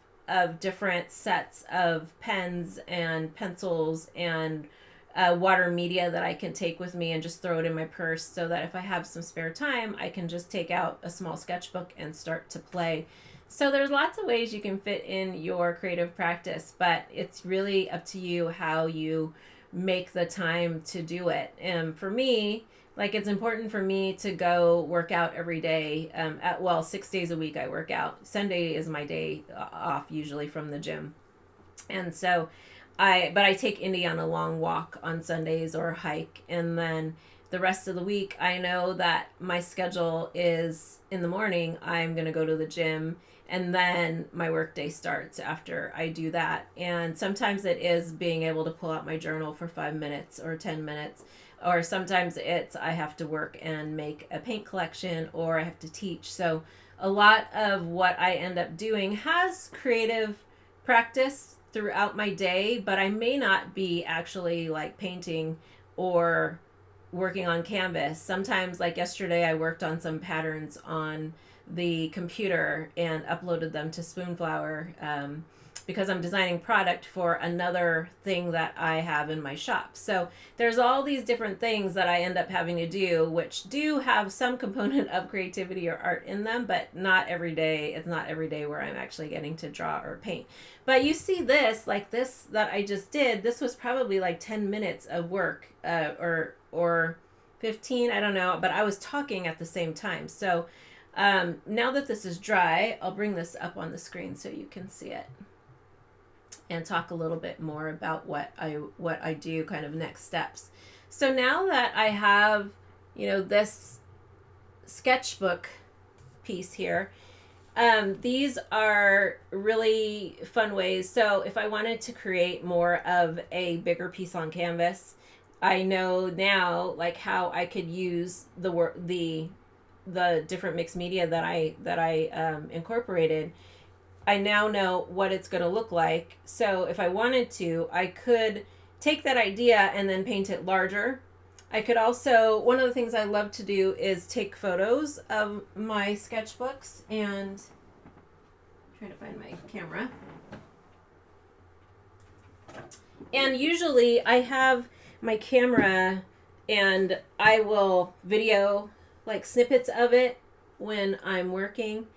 different sets of pens and pencils and water media that I can take with me and just throw it in my purse, so that if I have some spare time, I can just take out a small sketchbook and start to play. So there's lots of ways you can fit in your creative practice, but it's really up to you how you make the time to do it. And for me, like, it's important for me to go work out every day. 6 days a week I work out. Sunday is my day off usually from the gym. And so I take Indy on a long walk on Sundays or hike, and then the rest of the week I know that my schedule is in the morning I'm going to go to the gym, and then my work day starts after I do that. And sometimes it is being able to pull out my journal for 5 minutes or 10 minutes, or sometimes it's I have to work and make a paint collection, or I have to teach. So a lot of what I end up doing has creative practice throughout my day, but I may not be actually like painting or working on canvas. Sometimes, like yesterday, I worked on some patterns on the computer and uploaded them to Spoonflower because I'm designing product for another thing that I have in my shop. So there's all these different things that I end up having to do, which do have some component of creativity or art in them, but not every day. It's not every day where I'm actually getting to draw or paint. But you see this, like this that I just did, this was probably like 10 minutes of work or 15, I don't know, but I was talking at the same time. So now that this is dry, I'll bring this up on the screen so you can see it and talk a little bit more about what I do, kind of next steps. So now that I have, this sketchbook piece here, these are really fun ways. So if I wanted to create more of a bigger piece on canvas, I know now like how I could use the different mixed media that I incorporated. I now know what it's going to look like. So if I wanted to, I could take that idea and then paint it larger. I could also, one of the things I love to do is take photos of my sketchbooks, and I'm trying to find my camera. And usually I have my camera and I will video like snippets of it when I'm working.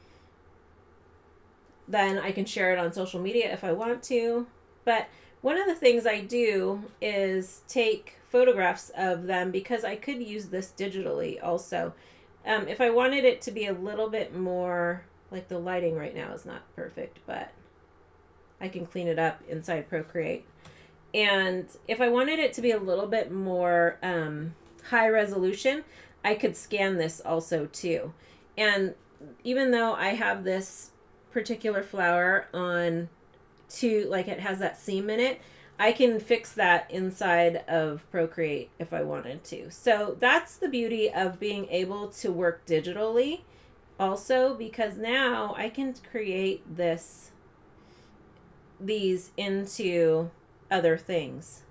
Then I can share it on social media if I want to. But one of the things I do is take photographs of them, because I could use this digitally also. If I wanted it to be a little bit more, like the lighting right now is not perfect, but I can clean it up inside Procreate. And if I wanted it to be a little bit more high resolution, I could scan this also too. And even though I have this particular flower on to, like, it has that seam in it, I can fix that inside of Procreate if I wanted to. So that's the beauty of being able to work digitally also, because now I can create these into other things.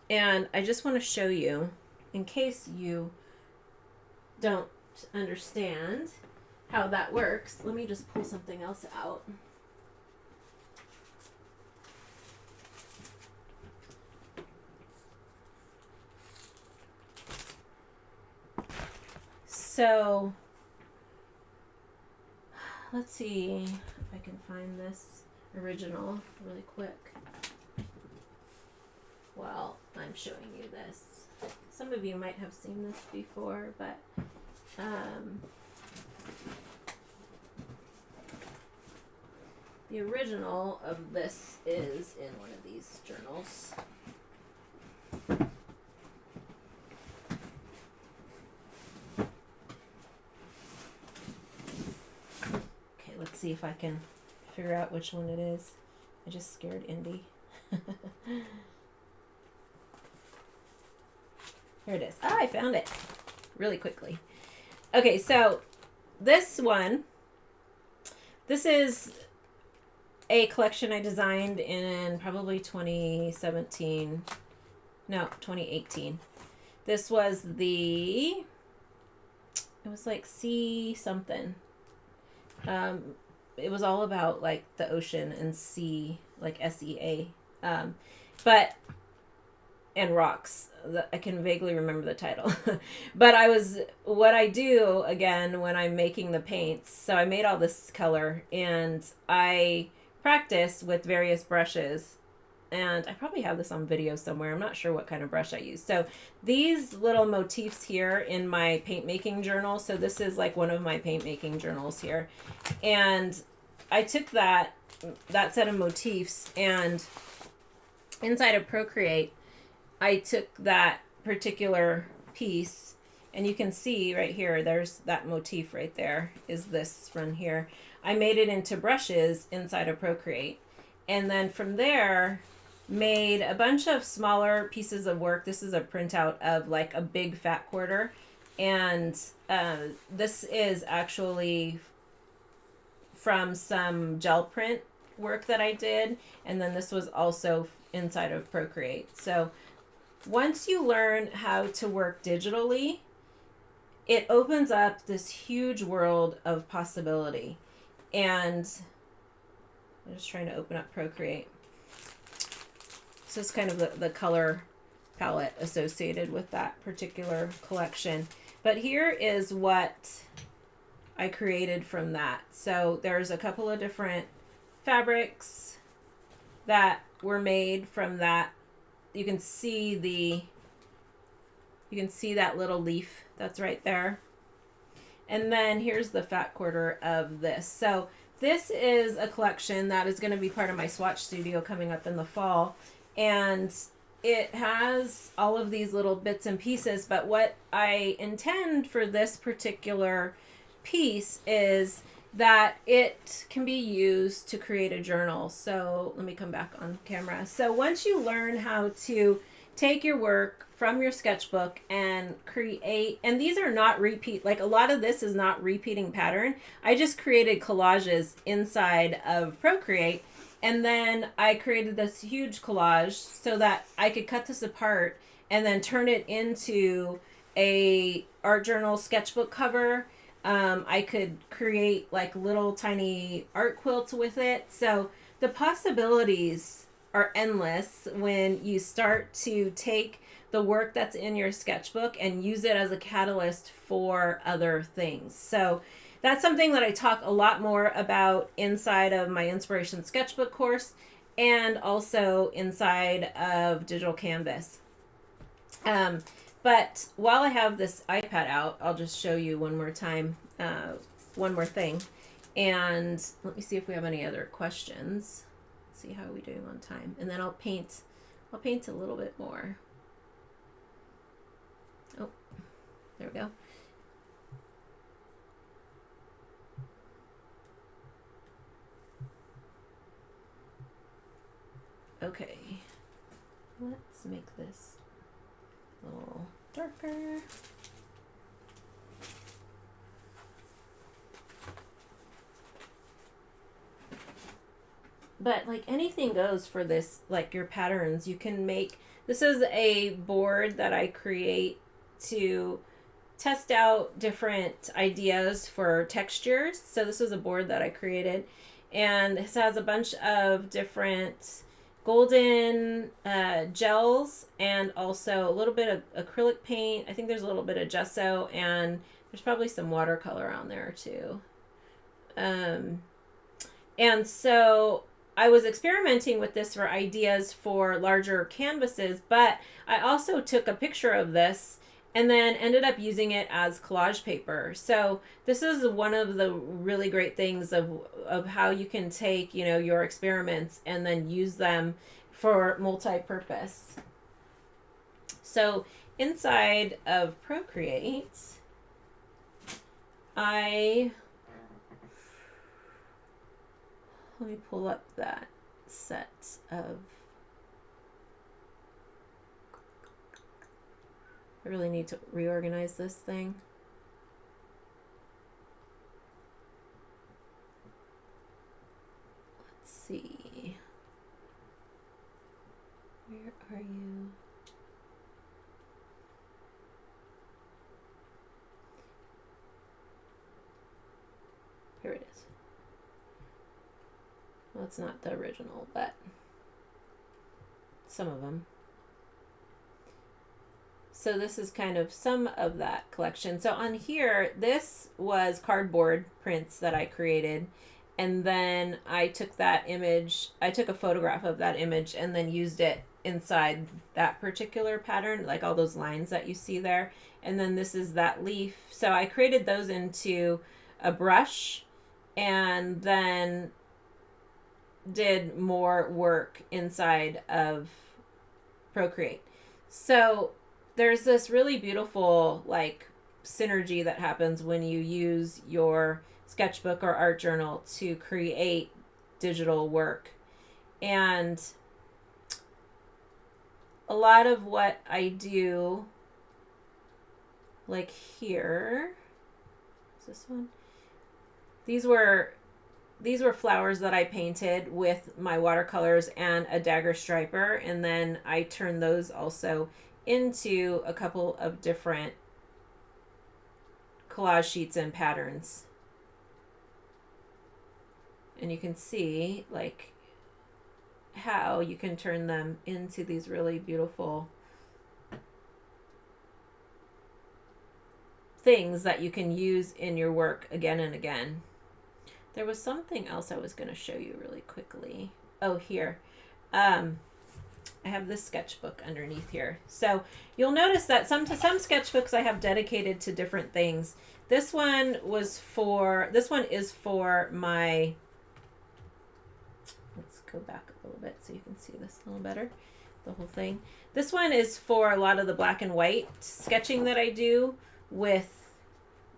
And I just want to show you, in case you don't understand how that works, let me just pull something else out. So let's see if I can find this original really quick. Well, I'm showing you this. Some of you might have seen this before, but the original of this is in one of these journals. Okay, let's see if I can figure out which one it is. I just scared Indy. Here it is. Ah, I found it really quickly. Okay, so this one, this is a collection I designed in probably 2017. No, 2018. This was it was like sea something. It was all about like the ocean and sea, like SEA. And rocks. I can vaguely remember the title. But what I do again when I'm making the paints, so I made all this color and I practice with various brushes, and I probably have this on video somewhere. I'm not sure what kind of brush I use. So these little motifs here in my paint making journal, so this is like one of my paint making journals here, and I took that set of motifs, and inside of Procreate I took that particular piece, and you can see right here, there's that motif right there, is this one here. I made it into brushes inside of Procreate, and then from there made a bunch of smaller pieces of work. This is a printout of like a big fat quarter, and this is actually from some gel print work that I did, and then this was also inside of Procreate. So once you learn how to work digitally, it opens up this huge world of possibility. And I'm just trying to open up Procreate. So it's kind of the color palette associated with that particular collection. But here is what I created from that. So there's a couple of different fabrics that were made from that. You can see that little leaf that's right there. And then here's the fat quarter of this. So this is a collection that is going to be part of my swatch studio coming up in the fall. And it has all of these little bits and pieces. But what I intend for this particular piece is that it can be used to create a journal. So let me come back on camera. So once you learn how to take your work from your sketchbook and create, and these are not repeat, like a lot of this is not repeating pattern. I just created collages inside of Procreate, and then I created this huge collage so that I could cut this apart and then turn it into a art journal sketchbook cover. I could create like little tiny art quilts with it. So the possibilities are endless when you start to take the work that's in your sketchbook and use it as a catalyst for other things. So that's something that I talk a lot more about inside of my Inspiration Sketchbook course and also inside of Digital Canvas. But while I have this iPad out, I'll just show you one more time, one more thing. And let me see if we have any other questions. Let's see how are we doing on time. And then I'll paint a little bit more. Oh, there we go. Okay, let's make this a little darker. But like anything goes for this, like your patterns. You can make, this is a board that I create to test out different ideas for textures. So this is a board that I created, and this has a bunch of different golden gels and also a little bit of acrylic paint. I think there's a little bit of gesso, and there's probably some watercolor on there too. And so I was experimenting with this for ideas for larger canvases, but I also took a picture of this and then ended up using it as collage paper. So this is one of the really great things of how you can take, you know, your experiments and then use them for multi-purpose. So inside of Procreate, let me pull up that set of, I really need to reorganize this thing. Let's see. Where are you? Here it is. Well, it's not the original, but some of them. So this is kind of some of that collection. So on here, this was cardboard prints that I created. And then I took that image, I took a photograph of that image and then used it inside that particular pattern, like all those lines that you see there. And then this is that leaf. So I created those into a brush and then did more work inside of Procreate. So there's this really beautiful like synergy that happens when you use your sketchbook or art journal to create digital work. And a lot of what I do, like here, is this one? These were flowers that I painted with my watercolors and a dagger striper, and then I turned those also into a couple of different collage sheets and patterns. And you can see like how you can turn them into these really beautiful things that you can use in your work again and again. There was something else I was going to show you really quickly. Oh, here. I have this sketchbook underneath here. So you'll notice that some sketchbooks I have dedicated to different things. This one is for my, let's go back a little bit so you can see this a little better, the whole thing. This one is for a lot of the black and white sketching that I do with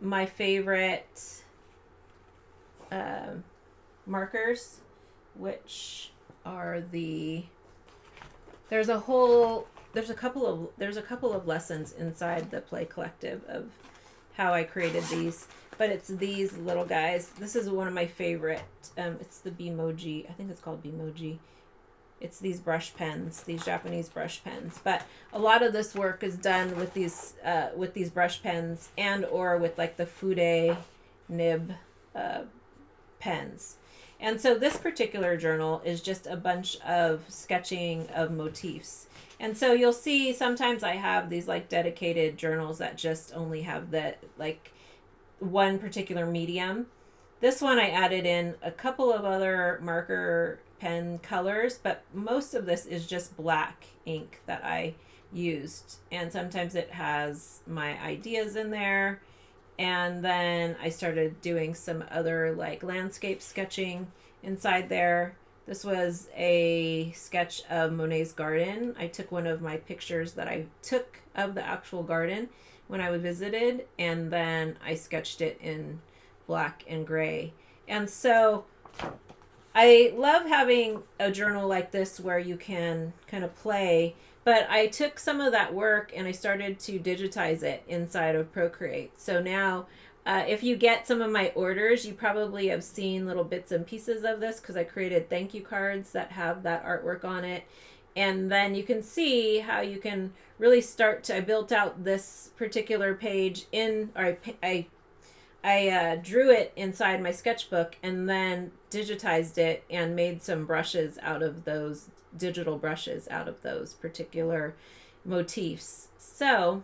my favorite markers, which are there's a couple of lessons inside the Play Collective of how I created these, but it's these little guys. This is one of my favorite. It's the Bimoji. I think it's called Bimoji. It's these brush pens, these Japanese brush pens. But a lot of this work is done with these brush pens and or with like the Fude nib pens. And so this particular journal is just a bunch of sketching of motifs. And so you'll see sometimes I have these like dedicated journals that just only have the like one particular medium. This one I added in a couple of other marker pen colors, but most of this is just black ink that I used. And sometimes it has my ideas in there. And then I started doing some other like landscape sketching inside there. This was a sketch of Monet's garden. I took one of my pictures that I took of the actual garden when I visited, and then I sketched it in black and gray. And so I love having a journal like this where you can kind of play, but I took some of that work and I started to digitize it inside of Procreate. So now if you get some of my orders, you probably have seen little bits and pieces of this because I created thank you cards that have that artwork on it. And then you can see how you can really start to, I built out this particular page in, or I drew it inside my sketchbook and then digitized it and made some brushes out of those, digital brushes out of those particular motifs. So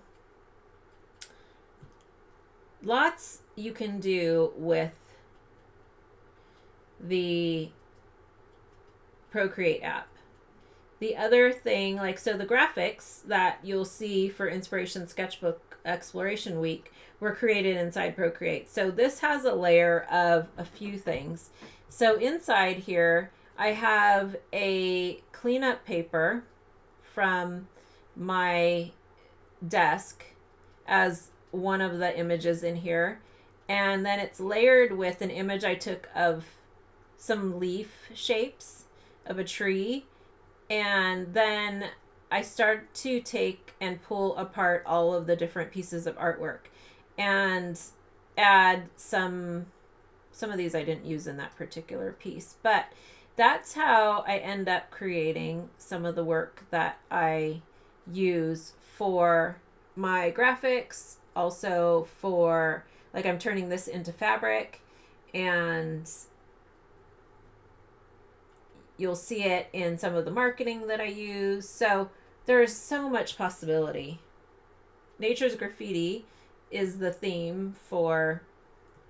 lots you can do with the Procreate app. The other thing, like, so the graphics that you'll see for Inspiration Sketchbook Exploration Week were created inside Procreate. So this has a layer of a few things. So inside here, I have a cleanup paper from my desk as one of the images in here. And then it's layered with an image I took of some leaf shapes of a tree. And then I start to take and pull apart all of the different pieces of artwork and add some of these I didn't use in that particular piece, but that's how I end up creating some of the work that I use for my graphics. Also for, like, I'm turning this into fabric, and you'll see it in some of the marketing that I use. So there's so much possibility. Nature's Graffiti is the theme for,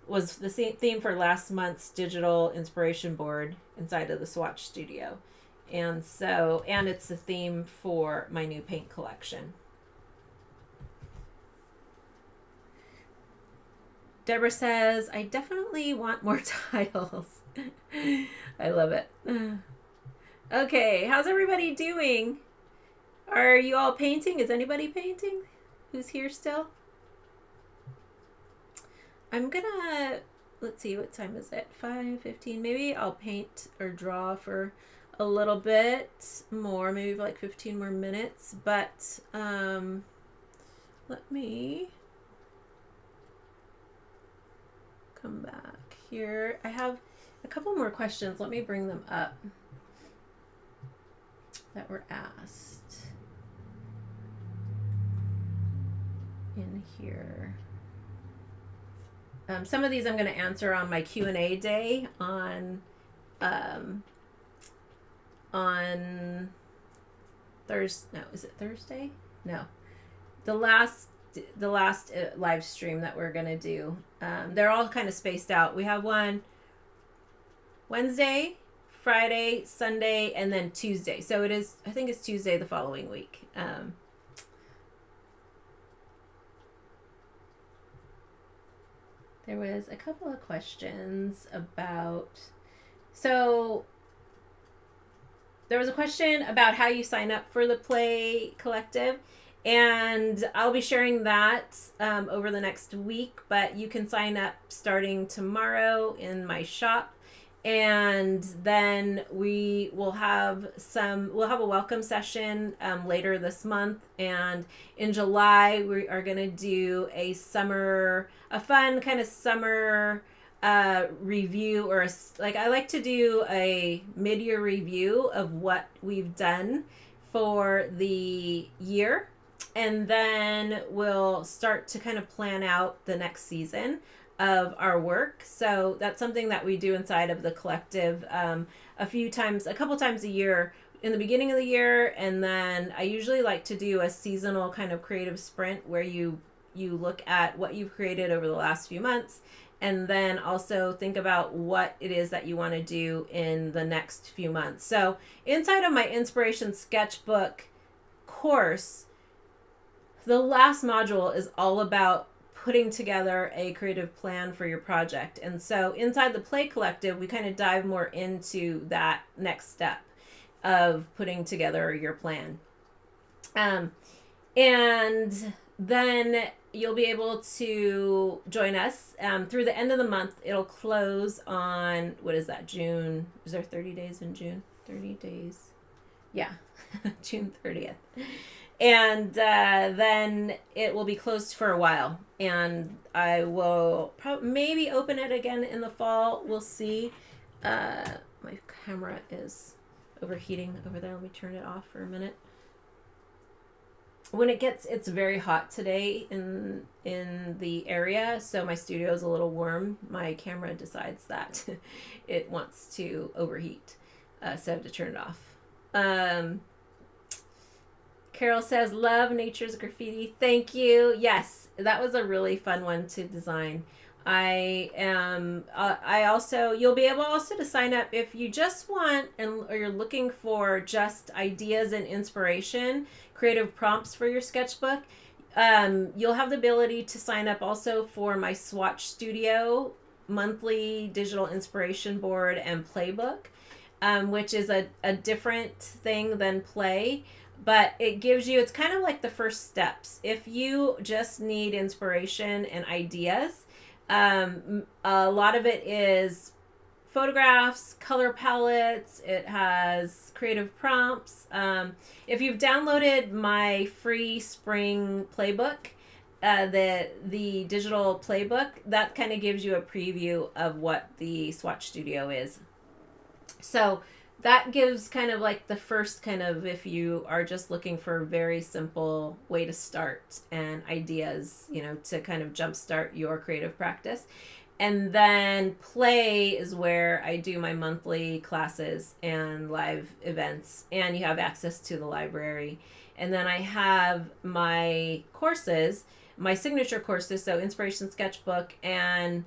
was the theme for last month's digital inspiration board inside of the Swatch Studio. And so, and it's the theme for my new paint collection. Deborah says, I definitely want more tiles. I love it. Okay, how's everybody doing? Are you all painting? Is anybody painting? Who's here still? I'm gonna, let's see, what time is it? 5:15. Maybe I'll paint or draw for a little bit more, maybe like 15 more minutes. But let me come back here. I have a couple more questions. Let me bring them up that were asked in here. Some of these I'm going to answer on my Q&A day on Thursday. No, is it Thursday? No, the last live stream that we're going to do. They're all kind of spaced out. We have one Wednesday, Friday, Sunday, and then Tuesday. So it is, I think it's Tuesday the following week. There was a couple of questions about, so there was a question about how you sign up for the Play Collective, and I'll be sharing that over the next week, but you can sign up starting tomorrow in my shop. And then we'll have a welcome session later this month. And in July, we are going to do a fun kind of summer review, or I like to do a mid-year review of what we've done for the year. And then we'll start to kind of plan out the next season of our work. So that's something that we do inside of the collective a couple times a year in the beginning of the year. And then I usually like to do a seasonal kind of creative sprint where you look at what you've created over the last few months, and then also think about what it is that you want to do in the next few months. So inside of my Inspiration Sketchbook course, the last module is all about putting together a creative plan for your project. And so inside the Play Collective, we kind of dive more into that next step of putting together your plan. And then you'll be able to join us through the end of the month. It'll close on, what is that, June? Is there 30 days in June? 30 days. Yeah, June 30th. And then it will be closed for a while. And I will maybe open it again in the fall. We'll see. My camera is overheating over there. Let me turn it off for a minute. When it's very hot today in the area, so my studio is a little warm. My camera decides that it wants to overheat, so I have to turn it off. Carol says, love nature's graffiti. Thank you. Yes, that was a really fun one to design. You'll be able also to sign up if you just want or you're looking for just ideas and inspiration, creative prompts for your sketchbook. You'll have the ability to sign up also for my Swatch Studio monthly digital inspiration board and playbook, which is a different thing than Play. But it gives you, it's kind of like the first steps. If you just need inspiration and ideas, a lot of it is photographs, color palettes. It has creative prompts. If you've downloaded my free spring playbook, the digital playbook, that kind of gives you a preview of what the Swatch Studio is. So that gives kind of like the first kind of, if you are just looking for a very simple way to start and ideas, to kind of jumpstart your creative practice. And then Play is where I do my monthly classes and live events, and you have access to the library. And then I have my courses, my signature courses, so Inspiration Sketchbook and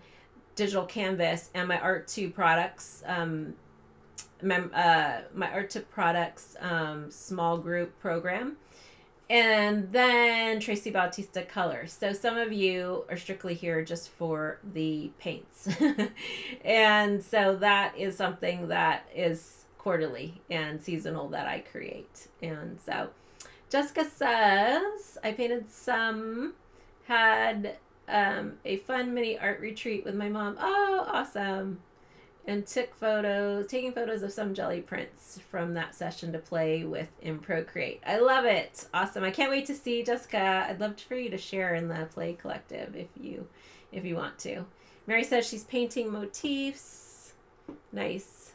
Digital Canvas, and my Art to Products, my Art to Products small group program, and then Traci Bautista colors. So some of you are strictly here just for the paints. And so that is something that is quarterly and seasonal that I create. And so Jessica says, I painted some, had a fun mini art retreat with my mom. Oh, awesome. And taking photos of some jelly prints from that session to play with in Procreate. I love it. Awesome. I can't wait to see Jessica. I'd love for you to share in the Play Collective if you want to. Mary says she's painting motifs. Nice.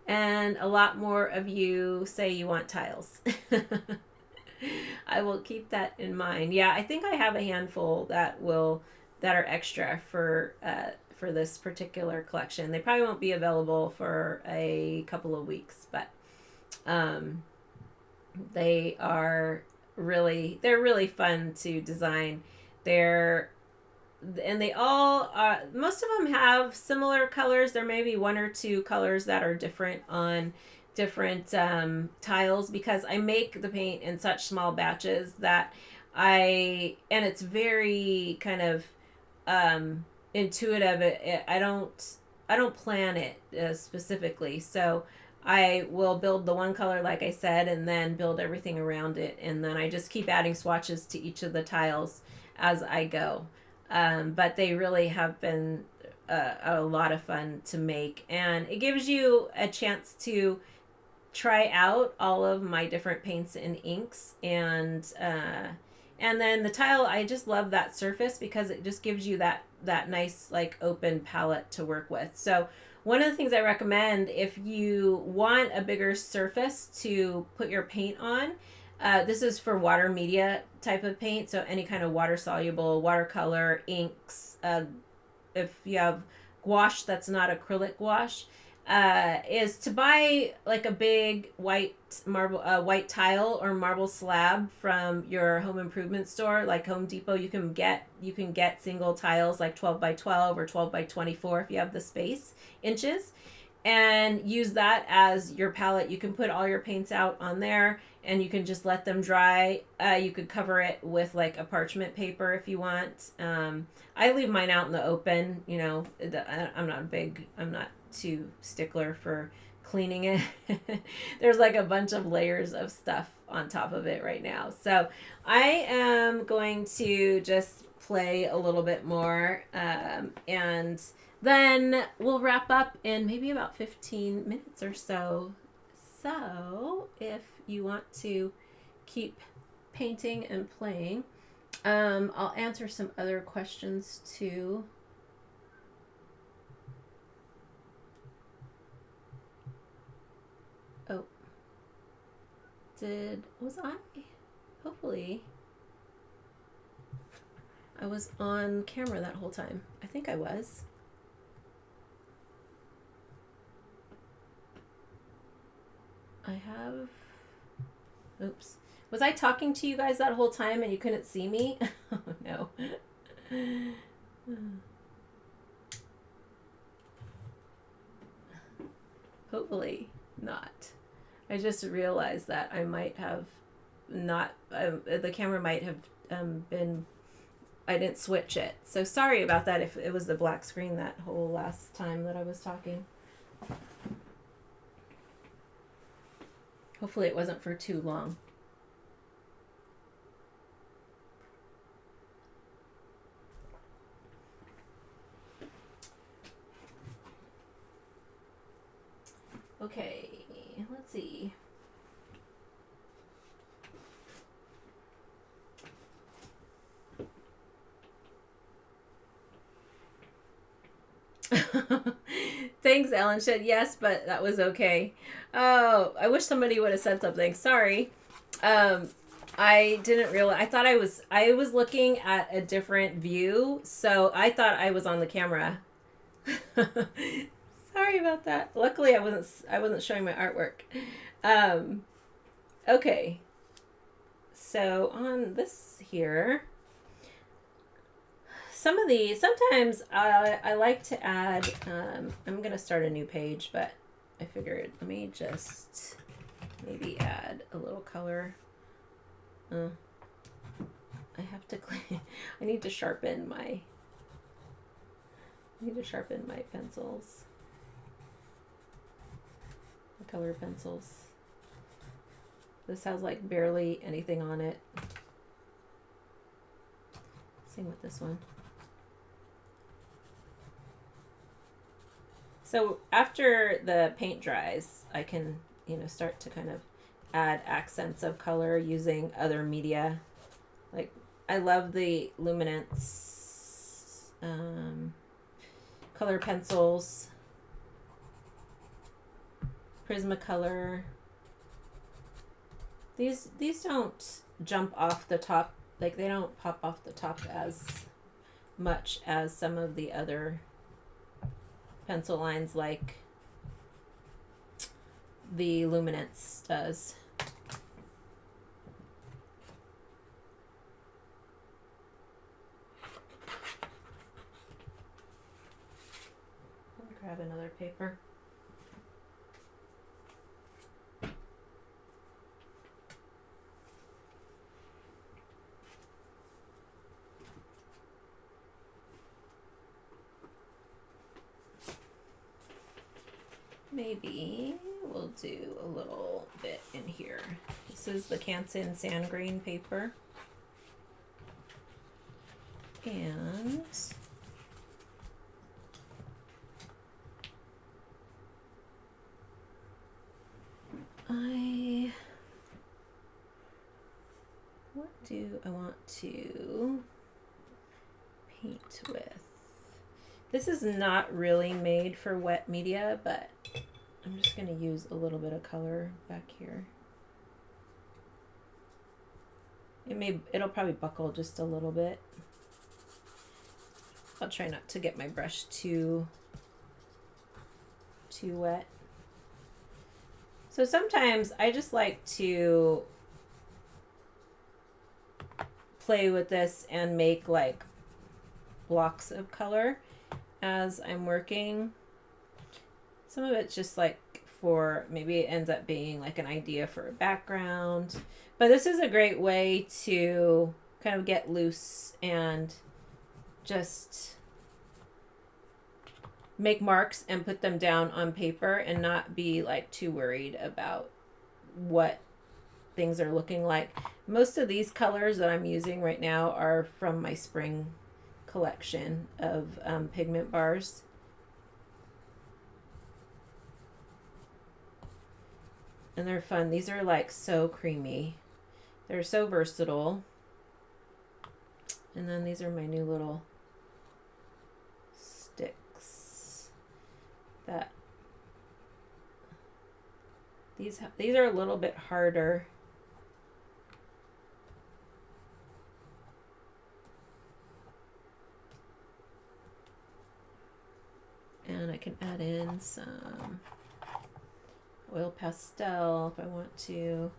And a lot more of you say you want tiles. I will keep that in mind. Yeah, I think I have a handful that are extra for this particular collection. They probably won't be available for a couple of weeks, but they're really fun to design. They all most of them have similar colors. There may be one or two colors that are different on different tiles, because I make the paint in such small batches that and it's very kind of intuitive. I don't plan it specifically, so I will build the one color like I said, and then build everything around it, and then I just keep adding swatches to each of the tiles as I go. But they really have been a lot of fun to make, and it gives you a chance to try out all of my different paints and inks, and then the tile, I just love that surface because it just gives you that nice like open palette to work with. So one of the things I recommend, if you want a bigger surface to put your paint on, this is for water media type of paint, so any kind of water soluble, watercolor, inks, if you have gouache that's not acrylic gouache, is to buy like a big white tile or marble slab from your home improvement store, like Home Depot. You can get single tiles like 12 by 12 or 12 by 24 if you have the space inches, and use that as your palette. You can put all your paints out on there and you can just let them dry. You could cover it with like a parchment paper if you want. I leave mine out in the open, you know. I'm not too stickler for cleaning it. There's like a bunch of layers of stuff on top of it right now. So I am going to just play a little bit more, and then we'll wrap up in maybe about 15 minutes or so. So if you want to keep painting and playing, I'll answer some other questions too. Oh, was I? Hopefully I was on camera that whole time. I think I was. I have, oops. Was I talking to you guys that whole time and you couldn't see me? Oh no. Hopefully not. I just realized that I might have not, the camera might have been, I didn't switch it. So sorry about that if it was the black screen that whole last time that I was talking. Hopefully it wasn't for too long. Okay, let's see. Thanks, Ellen said yes, but that was okay. Oh, I wish somebody would have said something. Sorry. I didn't realize. I thought I was looking at a different view, so I thought I was on the camera. Sorry about that. Luckily, I wasn't showing my artwork. Okay. So on this here, some of these, sometimes I like to add, I'm going to start a new page, but I figured let me just maybe add a little color. I have to clean, I need to sharpen my pencils, the color pencils. This has like barely anything on it. Same with this one. So after the paint dries, I can, start to kind of add accents of color using other media. Like, I love the Luminance color pencils, Prismacolor. These don't jump off the top, like they don't pop off the top as much as some of the other pencil lines like the Luminance does. I'll grab another paper. Maybe we'll do a little bit in here. This is the Canson sand green paper. And what do I want to paint with? This is not really made for wet media, but I'm just going to use a little bit of color back here. It'll probably buckle just a little bit. I'll try not to get my brush too wet. So sometimes I just like to play with this and make like blocks of color as I'm working. Some of it's just like for, maybe it ends up being like an idea for a background. But this is a great way to kind of get loose and just make marks and put them down on paper and not be like too worried about what things are looking like. Most of these colors that I'm using right now are from my spring collection of pigment bars. And they're fun. These are like so creamy. They're so versatile. And then these are my new little sticks that these are a little bit harder. And I can add in some oil pastel if I want to.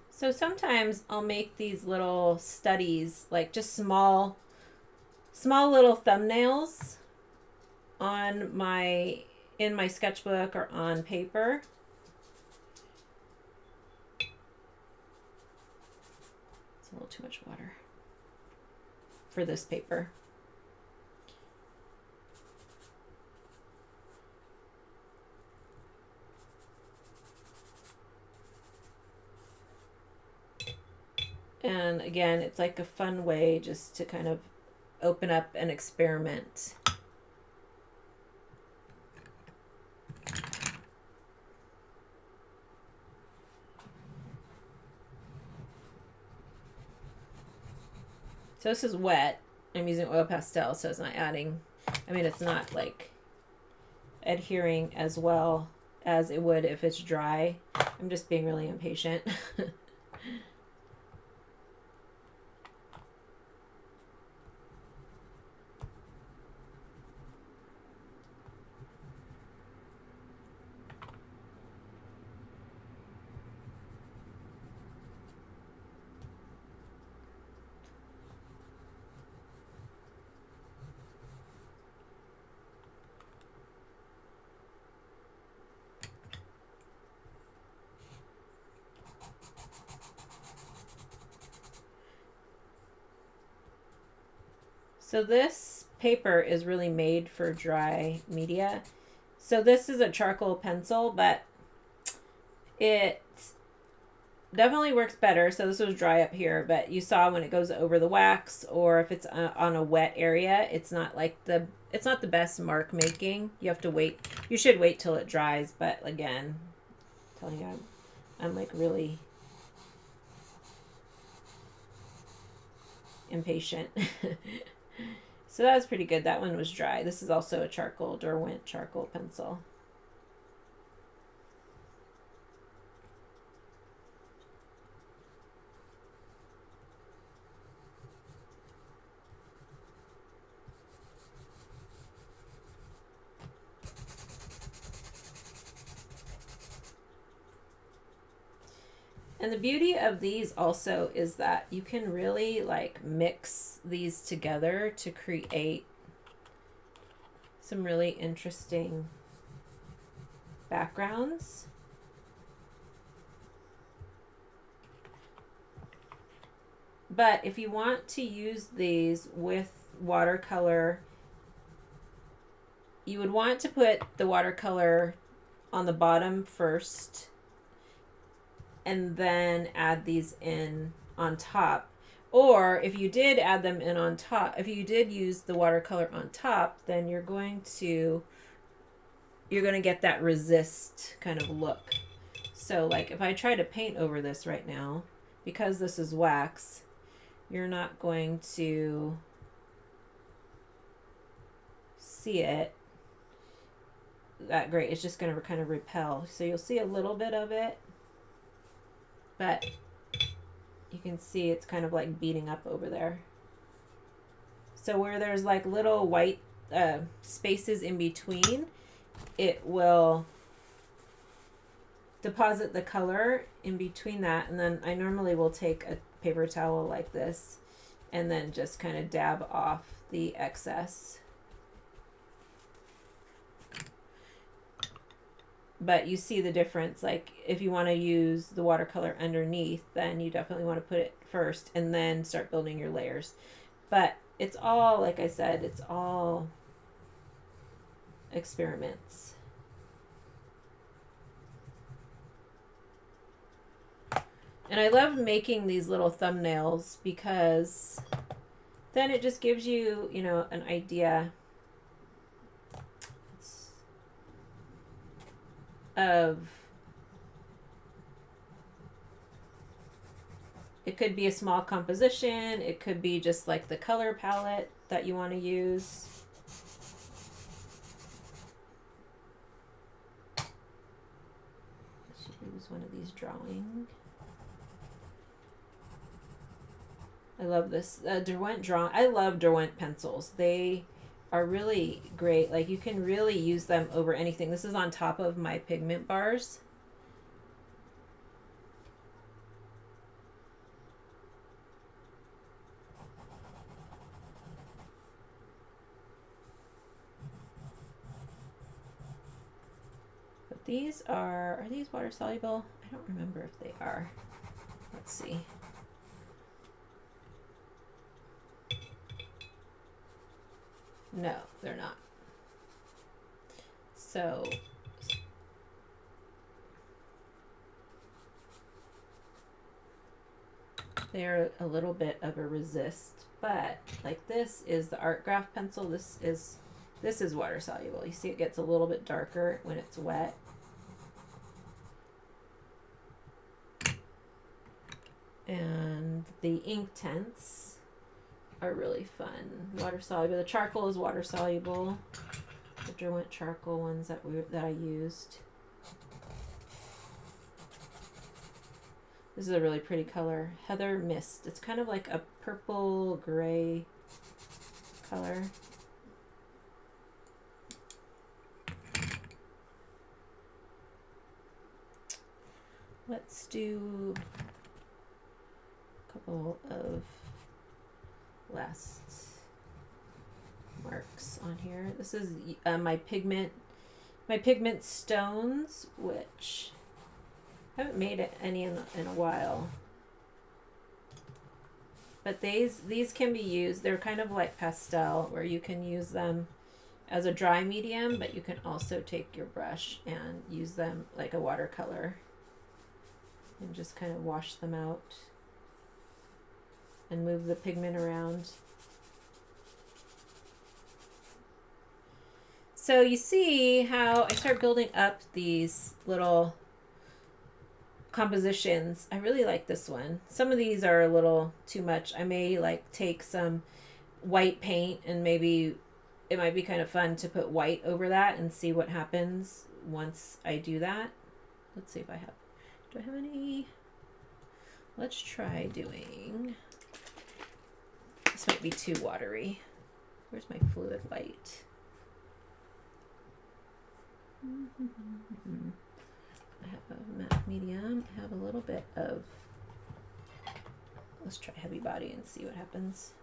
So sometimes I'll make these little studies, like just small little thumbnails on in my sketchbook or on paper. It's a little too much water for this paper. And again, it's like a fun way just to kind of open up and experiment. So this is wet. I'm using oil pastel, so it's not adding, I mean, it's not like adhering as well as it would if it's dry. I'm just being really impatient. So this paper is really made for dry media. So this is a charcoal pencil, but it definitely works better. So this was dry up here, but you saw when it goes over the wax, or if it's on a wet area, it's not the best mark making. You have to wait. You should wait till it dries. But again, I'm telling you, I'm like really impatient. So that was pretty good. That one was dry. This is also a charcoal, Derwent charcoal pencil. And the beauty of these also is that you can really like mix these together to create some really interesting backgrounds. But if you want to use these with watercolor, you would want to put the watercolor on the bottom first and then add these in on top. Or if you did add them in on top, if you did use the watercolor on top, then you're going to get that resist kind of look. So like if I try to paint over this right now, because this is wax, you're not going to see it that great. It's just going to kind of repel. So you'll see a little bit of it, but you can see it's kind of like beating up over there. So where there's like little white spaces in between, it will deposit the color in between that. And then I normally will take paper towel like this, and then just kind of dab off the excess. But you see the difference. Like if you want to use the watercolor underneath, then you definitely want to put it first and then start building your layers. But it's all, like I said, it's all experiments. And I love making these little thumbnails because then it just gives you, you know, an idea of, it could be a small composition, it could be just like the color palette that you want to use. I should use one of these drawing. I love this Derwent drawing. I love Derwent pencils. They are really great. Like you can really use them over anything. This is on top of my pigment bars. But these are these water soluble? I don't remember if they are. Let's see. No, they're not. So they're a little bit of a resist, but like this is the art graph pencil. This is water soluble. You see it gets a little bit darker when it's wet. And the ink tints are really fun. Water soluble. The charcoal is water soluble. The Derwent charcoal ones that I used. This is a really pretty color. Heather Mist. It's kind of like a purple gray color. Let's do a couple of last marks on here. This is my pigment stones, which I haven't made any in a while. But these can be used. They're kind of like pastel, where you can use them as a dry medium, but you can also take your brush and use them like a watercolor and just kind of wash them out and move the pigment around. So you see how I start building up these little compositions. I really like this one. Some of these are a little too much. I may like take some white paint and maybe it might be kind of fun to put white over that and see what happens once I do that. Let's see if I have, do I have any? Let's try doing, this might be too watery. Where's my fluid white? I have a matte medium. I have a little bit of, let's try heavy body and see what happens.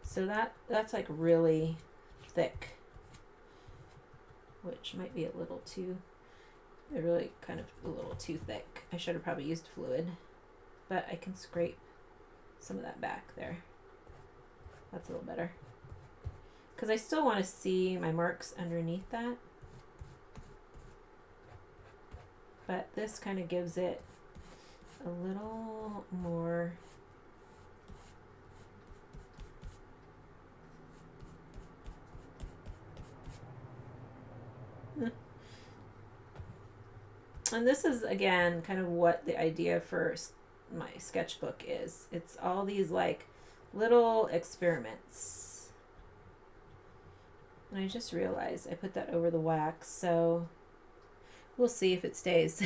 So that's like really thick, which might be a little too, they're really kind of a little too thick. I should have probably used fluid, but I can scrape some of that back there. That's a little better. Because I still want to see my marks underneath that. But this kind of gives it a little more and this is again kind of what the idea for my sketchbook is. It's all these like little experiments. And I just realized I put that over the wax, so we'll see if it stays.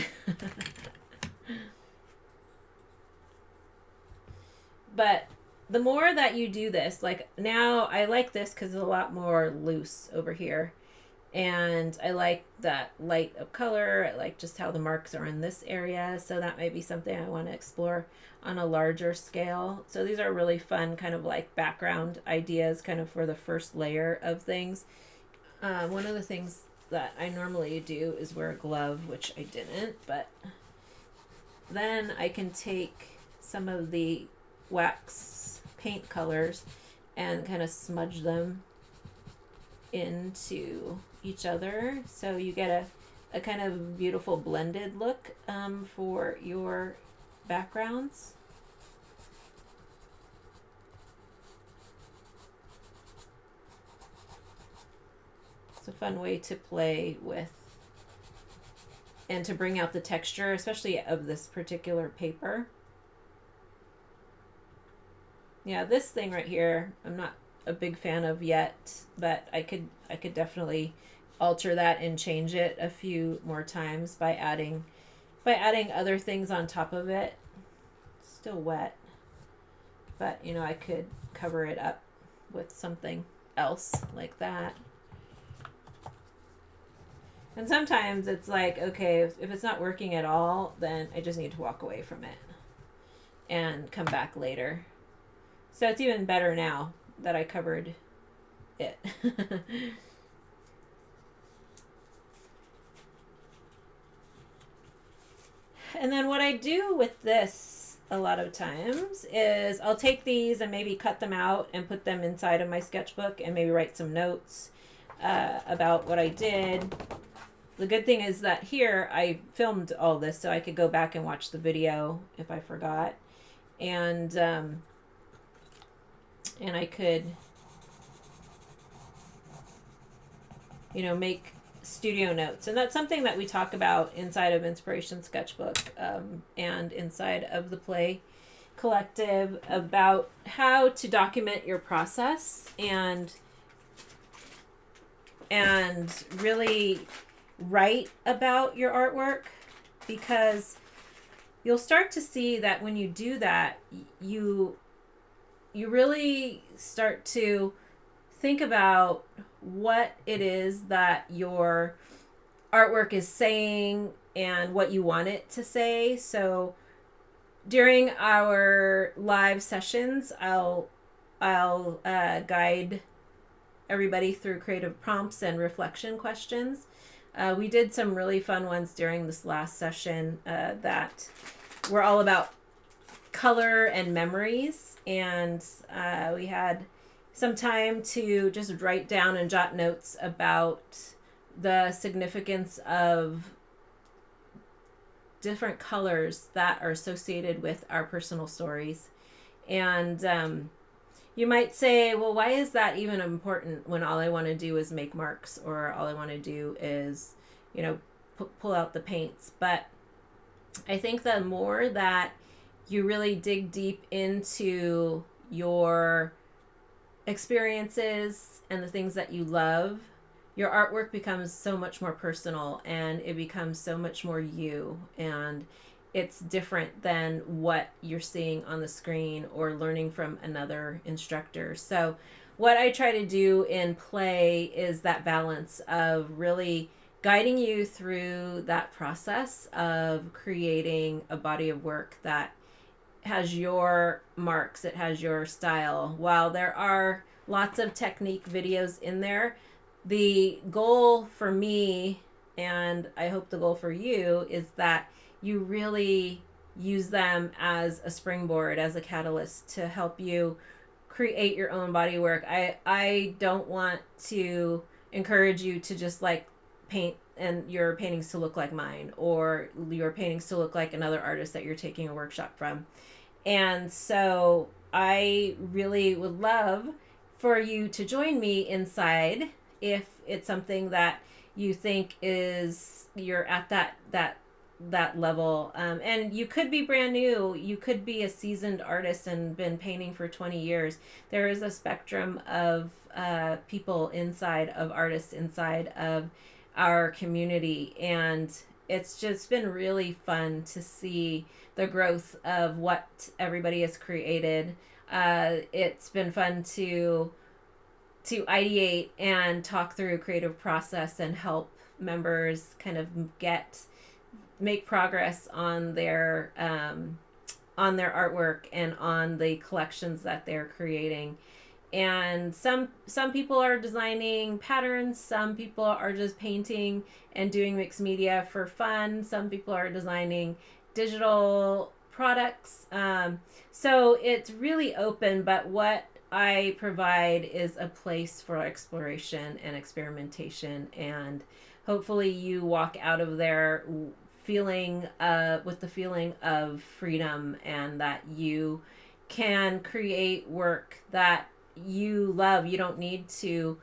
But the more that you do this, like now I like this because it's a lot more loose over here. And I like that light of color. I like just how the marks are in this area. So that might be something I want to explore on a larger scale. So these are really fun kind of like background ideas kind of for the first layer of things. One of the things that I normally do is wear a glove, which I didn't, but then I can take some of the wax paint colors and kind of smudge them into each other, so you get a kind of beautiful blended look for your backgrounds. It's a fun way to play with and to bring out the texture, especially of this particular paper. Yeah, this thing right here, I'm not a big fan of yet, but I could definitely alter that and change it a few more times by adding other things on top of it. It's still wet, but you know, I could cover it up with something else like that. And sometimes it's like, okay, if it's not working at all, then I just need to walk away from it and come back later. So it's even better now that I covered it. And then what I do with this a lot of times is I'll take these and maybe cut them out and put them inside of my sketchbook and maybe write some notes about what I did. The good thing is that here I filmed all this, so I could go back and watch the video if I forgot. And I could, you know, make studio notes. And that's something that we talk about inside of Inspiration Sketchbook and inside of the Play Collective about how to document your process and really write about your artwork, because you'll start to see that when you do that, you really start to think about what it is that your artwork is saying and what you want it to say. So during our live sessions, I'll guide everybody through creative prompts and reflection questions. We did some really fun ones during this last session that were all about color and memories, and we had some time to just write down and jot notes about the significance of different colors that are associated with our personal stories. And you might say, well, why is that even important when all I want to do is make marks, or all I want to do is, you know, pull out the paints? But I think the more that you really dig deep into your experiences and the things that you love, your artwork becomes so much more personal, and it becomes so much more you, and it's different than what you're seeing on the screen or learning from another instructor. So what I try to do in Play is that balance of really guiding you through that process of creating a body of work that has your marks, it has your style. While there are lots of technique videos in there, the goal for me, and I hope the goal for you, is that you really use them as a springboard, as a catalyst to help you create your own body work. I don't want to encourage you to just like paint and your paintings to look like mine, or your paintings to look like another artist that you're taking a workshop from. And so I really would love for you to join me inside if it's something that you think is, you're at that level. And you could be brand new. You could be a seasoned artist and been painting for 20 years. There is a spectrum of people inside of artists inside of our community. And it's just been really fun to see the growth of what everybody has created. It's been fun to ideate and talk through a creative process and help members kind of make progress on their artwork and on the collections that they're creating. And some people are designing patterns, some people are just painting and doing mixed media for fun, some people are designing digital products. So it's really open, but what I provide is a place for exploration and experimentation, and hopefully you walk out of there feeling with the feeling of freedom, and that you can create work that you love. You don't need to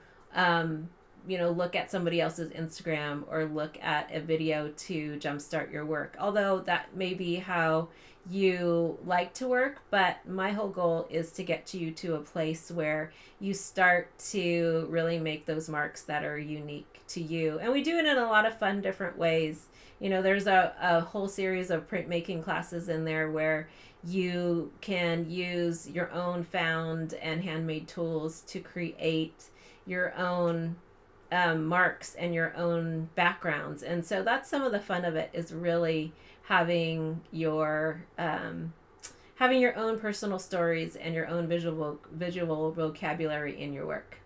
look at somebody else's Instagram or look at a video to jumpstart your work, although that may be how you like to work. But my whole goal is to get you to a place where you start to really make those marks that are unique to you. And we do it in a lot of fun different ways. There's a whole series of printmaking classes in there where you can use your own found and handmade tools to create your own marks and your own backgrounds. And so that's some of the fun of it, is really having your own personal stories and your own visual vocabulary in your work.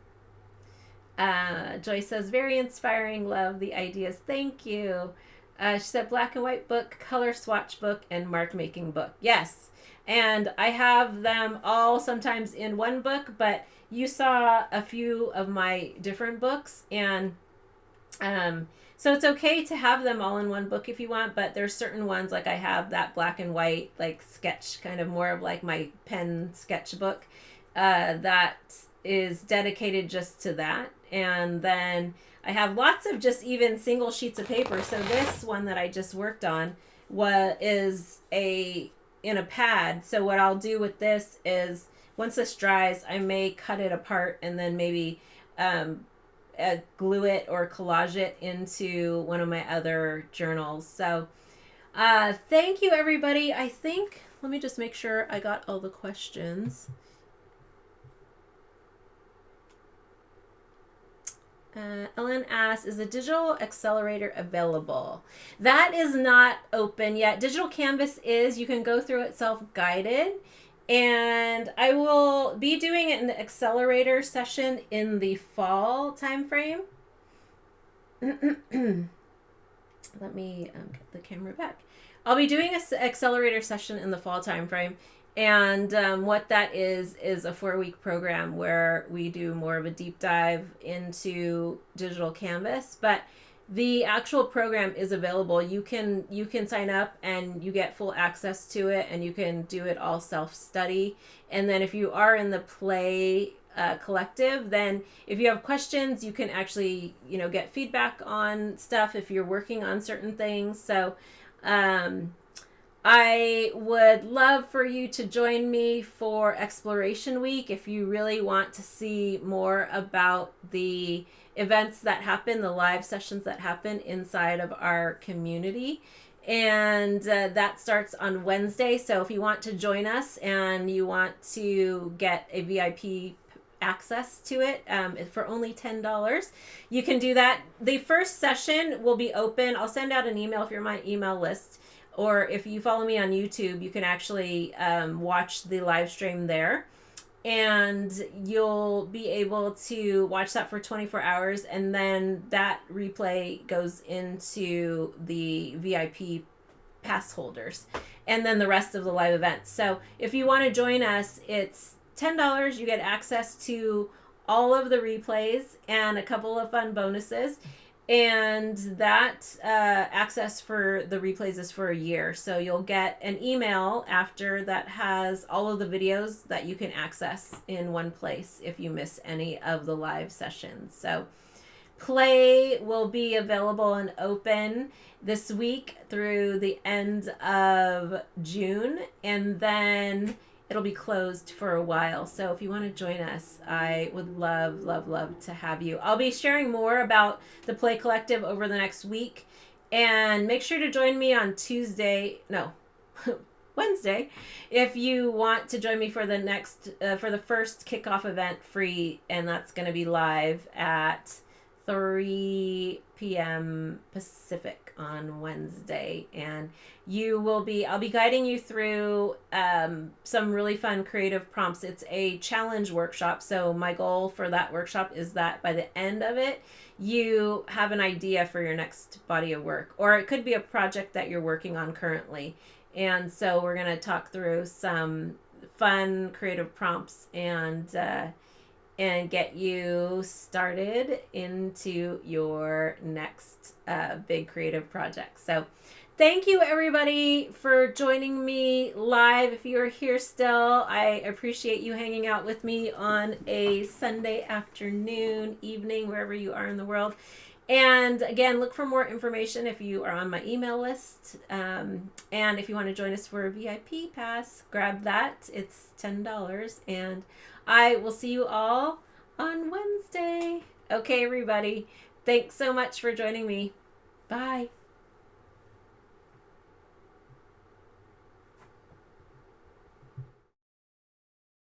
Joy says, very inspiring, love the ideas. Thank you. She said black and white book, color swatch book, and mark making book. Yes. And I have them all sometimes in one book, but you saw a few of my different books. And so it's okay to have them all in one book if you want, but there's certain ones, like I have that black and white, like sketch, kind of more of like my pen sketchbook, that is dedicated just to that. And then I have lots of just even single sheets of paper. So this one that I just worked on is in a pad. So what I'll do with this is, once this dries, I may cut it apart and then maybe glue it or collage it into one of my other journals. So thank you, everybody. Let me just make sure I got all the questions. Ellen asks, is the digital accelerator available? That is not open yet. Digital Canvas is. You can go through it self-guided. And I will be doing an accelerator session in the fall timeframe. Let me get the camera back. I'll be doing an accelerator session in the fall timeframe. And what that is a 4-week program where we do more of a deep dive into digital canvas. But the actual program is available. You can sign up and you get full access to it, and you can do it all self-study. And then if you are in the Play collective, then if you have questions, you can actually get feedback on stuff if you're working on certain things. So I would love for you to join me for Exploration Week if you really want to see more about the events that happen, the live sessions that happen inside of our community. And that starts on Wednesday. So if you want to join us and you want to get a VIP access to it for only $10, you can do that. The first session will be open. I'll send out an email if you're on my email list. Or if you follow me on YouTube, you can actually watch the live stream there. And you'll be able to watch that for 24 hours. And then that replay goes into the VIP pass holders. And then the rest of the live events. So if you want to join us, it's $10. You get access to all of the replays and a couple of fun bonuses. And that access for the replays is for a year. So you'll get an email after that has all of the videos that you can access in one place if you miss any of the live sessions. So Play will be available and open this week through the end of June. And then it'll be closed for a while. So if you want to join us, I would love, love, love to have you. I'll be sharing more about the Play Collective over the next week. And make sure to join me on Tuesday. No. Wednesday, if you want to join me for the next, for the first kickoff event free, and that's going to be live at 3 p.m. Pacific on Wednesday. And I'll be guiding you through some really fun creative prompts. It's a challenge workshop. So my goal for that workshop is that by the end of it, you have an idea for your next body of work, or it could be a project that you're working on currently. And so we're going to talk through some fun creative prompts and get you started into your next big creative project. So thank you, everybody, for joining me live. If you're here still, I appreciate you hanging out with me on a Sunday afternoon, evening, wherever you are in the world. And again, look for more information if you are on my email list. And if you want to join us for a VIP pass, grab that. It's $10. And I will see you all on Wednesday. Okay, everybody. Thanks so much for joining me. Bye.